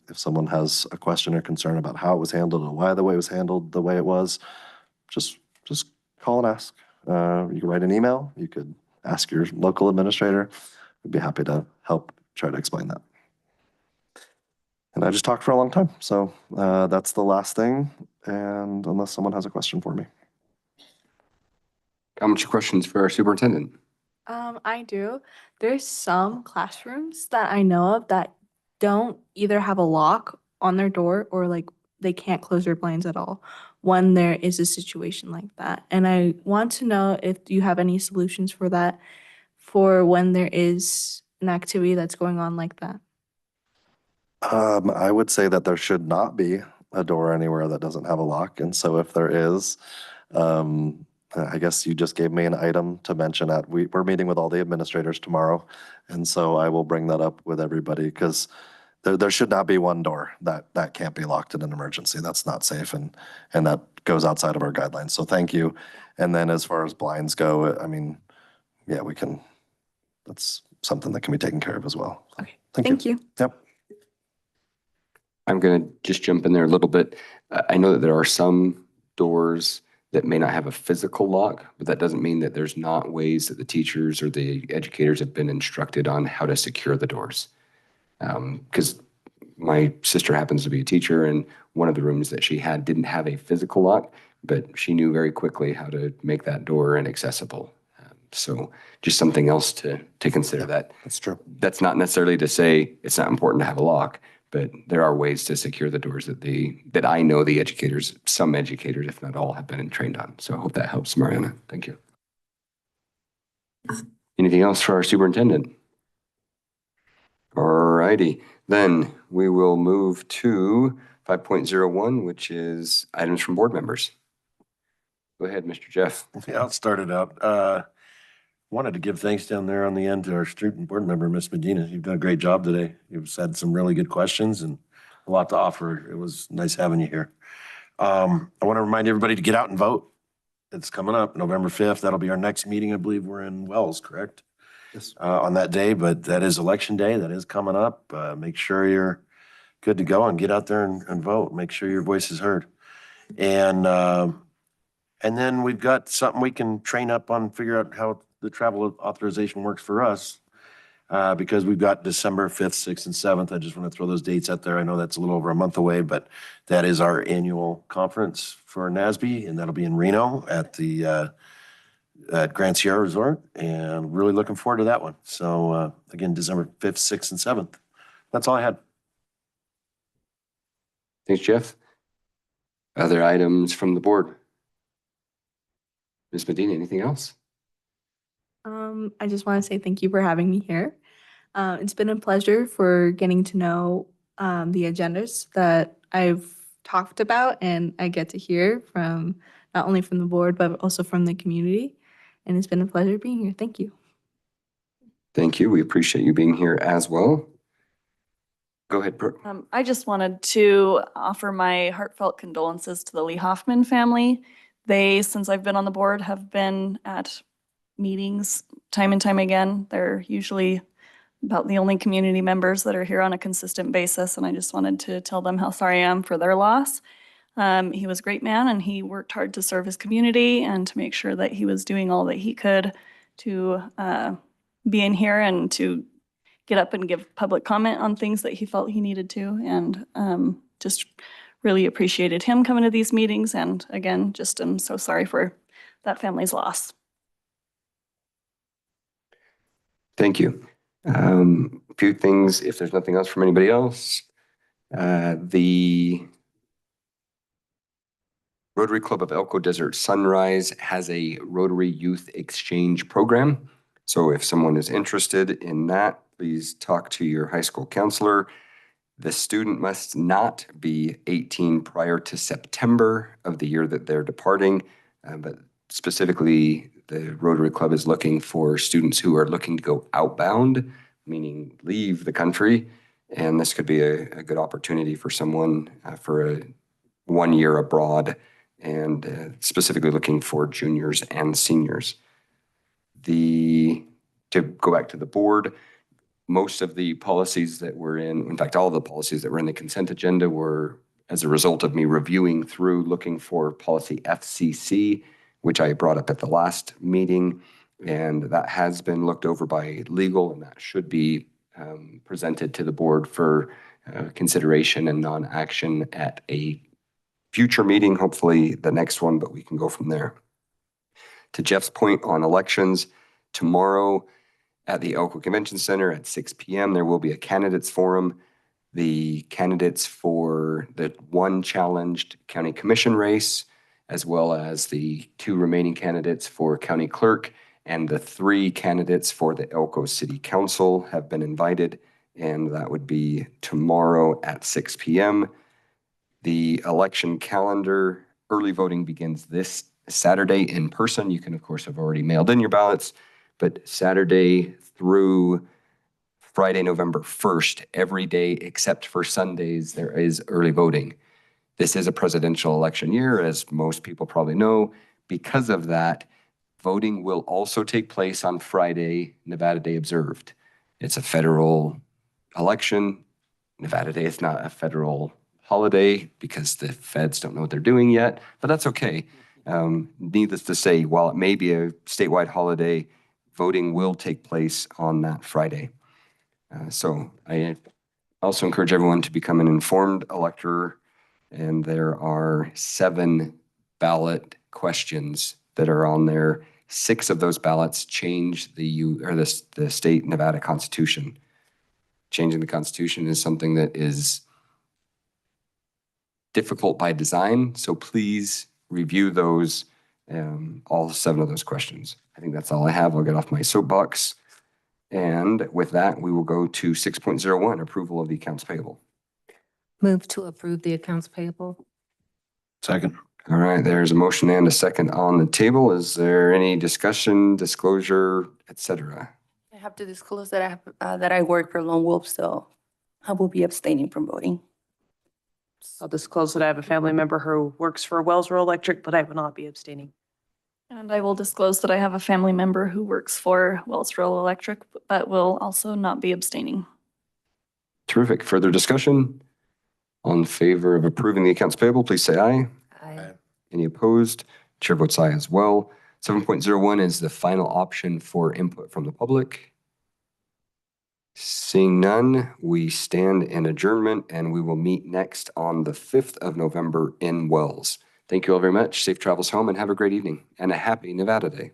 if someone has a question or concern about how it was handled or why the way it was handled the way it was, just call and ask. You can write an email. You could ask your local administrator. We'd be happy to help try to explain that. And I just talked for a long time. So that's the last thing. And unless someone has a question for me. Comments or questions for our superintendent? I do. There's some classrooms that I know of that don't either have a lock on their door or like they can't close their blinds at all when there is a situation like that. And I want to know if you have any solutions for that, for when there is an activity that's going on like that. I would say that there should not be a door anywhere that doesn't have a lock. And so if there is, I guess you just gave me an item to mention at, we're meeting with all the administrators tomorrow. And so I will bring that up with everybody, because there should not be one door that can't be locked in an emergency. That's not safe, and that goes outside of our guidelines. So thank you. And then as far as blinds go, I mean, yeah, we can, that's something that can be taken care of as well. Okay, Thank thank you. Yep. I'm going to just jump in there a little bit. I know that there are some doors that may not have a physical lock, but that doesn't mean that there's not ways that the teachers or the educators have been instructed on how to secure the doors. Because my sister happens to be a teacher, and one of the rooms that she had didn't have a physical lock, but she knew very quickly how to make that door inaccessible. So just something else to consider. That That's true. that's not necessarily to say it's not important to have a lock, but there are ways to secure the doors that I know the educators, some educators, if not all, have been trained on. So I hope that helps, Mariana. Thank you. Anything else for our superintendent? All righty, then we will move to 5.01, which is items from board members. Go ahead, Mr. Jeff. Yeah, I'll start it out. Wanted to give thanks down there on the end to our student board member, Miss Medina. You've done a great job today. You've had some really good questions and a lot to offer. It was nice having you here. I want to remind everybody to get out and vote. It's coming up November 5th. That'll be our next meeting. I believe we're in Wells, correct? Yes. On that day, but that is election day. That is coming up. Make sure you're good to go and get out there and vote. Make sure your voice is heard. And then we've got something we can train up on, figure out how the travel authorization works for us. Because we've got December 5th, 6th, and 7th. I just want to throw those dates out there. I know that's a little over a month away, but that is our annual conference for NASB, and that'll be in Reno at the at Grand Sierra Resort, and really looking forward to that one. So again, December 5th, 6th, and 7th. That's all I had. Thanks, Jeff. Other items from the board? Ms. Medina, anything else? I just want to say thank you for having me here. It's been a pleasure for getting to know the agendas that I've talked about, and I get to hear from not only from the board, but also from the community. And it's been a pleasure being here. Thank you. Thank you. We appreciate you being here as well. Go ahead, Brooke. I just wanted to offer my heartfelt condolences to the Lee Hoffman family. They, since I've been on the board, have been at meetings time and time again. They're usually about the only community members that are here on a consistent basis, and I just wanted to tell them how sorry I am for their loss. He was a great man, and he worked hard to serve his community and to make sure that he was doing all that he could to be in here and to get up and give public comment on things that he felt he needed to, and just really appreciated him coming to these meetings. And again, just am so sorry for that family's loss. Thank you. A few things, if there's nothing else from anybody else. The Rotary Club of Elko Desert Sunrise has a Rotary Youth Exchange Program. So if someone is interested in that, please talk to your high school counselor. The student must not be 18 prior to September of the year that they're departing, but specifically the Rotary Club is looking for students who are looking to go outbound, meaning leave the country. And this could be a good opportunity for someone for a 1 year abroad, and specifically looking for juniors and seniors. To go back to the board, most of the policies that were in fact, all the policies that were in the consent agenda were as a result of me reviewing through, looking for policy FCC, which I brought up at the last meeting, and that has been looked over by legal, and that should be presented to the board for consideration and non-action at a future meeting, hopefully the next one, but we can go from there. To Jeff's point on elections, tomorrow at the Elko Convention Center at 6 p.m., there will be a candidates forum. The candidates for the one challenged county commission race, as well as the 2 remaining candidates for county clerk, and the 3 candidates for the Elko City Council have been invited, and that would be tomorrow at 6 p.m. The election calendar, early voting begins this Saturday in person. You can, of course, have already mailed in your ballots, but Saturday through Friday, November 1st, every day except for Sundays, there is early voting. This is a presidential election year, as most people probably know. Because of that, voting will also take place on Friday, Nevada Day observed. It's a federal election. Nevada Day is not a federal holiday because the feds don't know what they're doing yet, but that's okay. Needless to say, while it may be a statewide holiday, voting will take place on that Friday. So I also encourage everyone to become an informed elector, and there are 7 ballot questions that are on there. 6 of those ballots change the state Nevada Constitution. Changing the Constitution is something that is difficult by design, so please review those, all 7 of those questions. I think that's all I have. I'll get off my soapbox. And with that, we will go to 6.01, approval of the accounts payable. Move to approve the accounts payable. Second. All right, there's a motion and a second on the table. Is there any discussion, disclosure, et cetera? I have to disclose that I work for Lone Wolf, so I will be abstaining from voting. I'll disclose that I have a family member who works for Wells Rural Electric, but I will not be abstaining. And I will disclose that I have a family member who works for Wells Rural Electric, but will also not be abstaining. Terrific. Further discussion? All in favor of approving the accounts payable, please say aye. Aye. Any opposed? Chair votes aye as well. 7.01 is the final option for input from the public. Seeing none, we stand in adjournment, and we will meet next on the 5th of November in Wells. Thank you all very much. Safe travels home and have a great evening and a happy Nevada Day.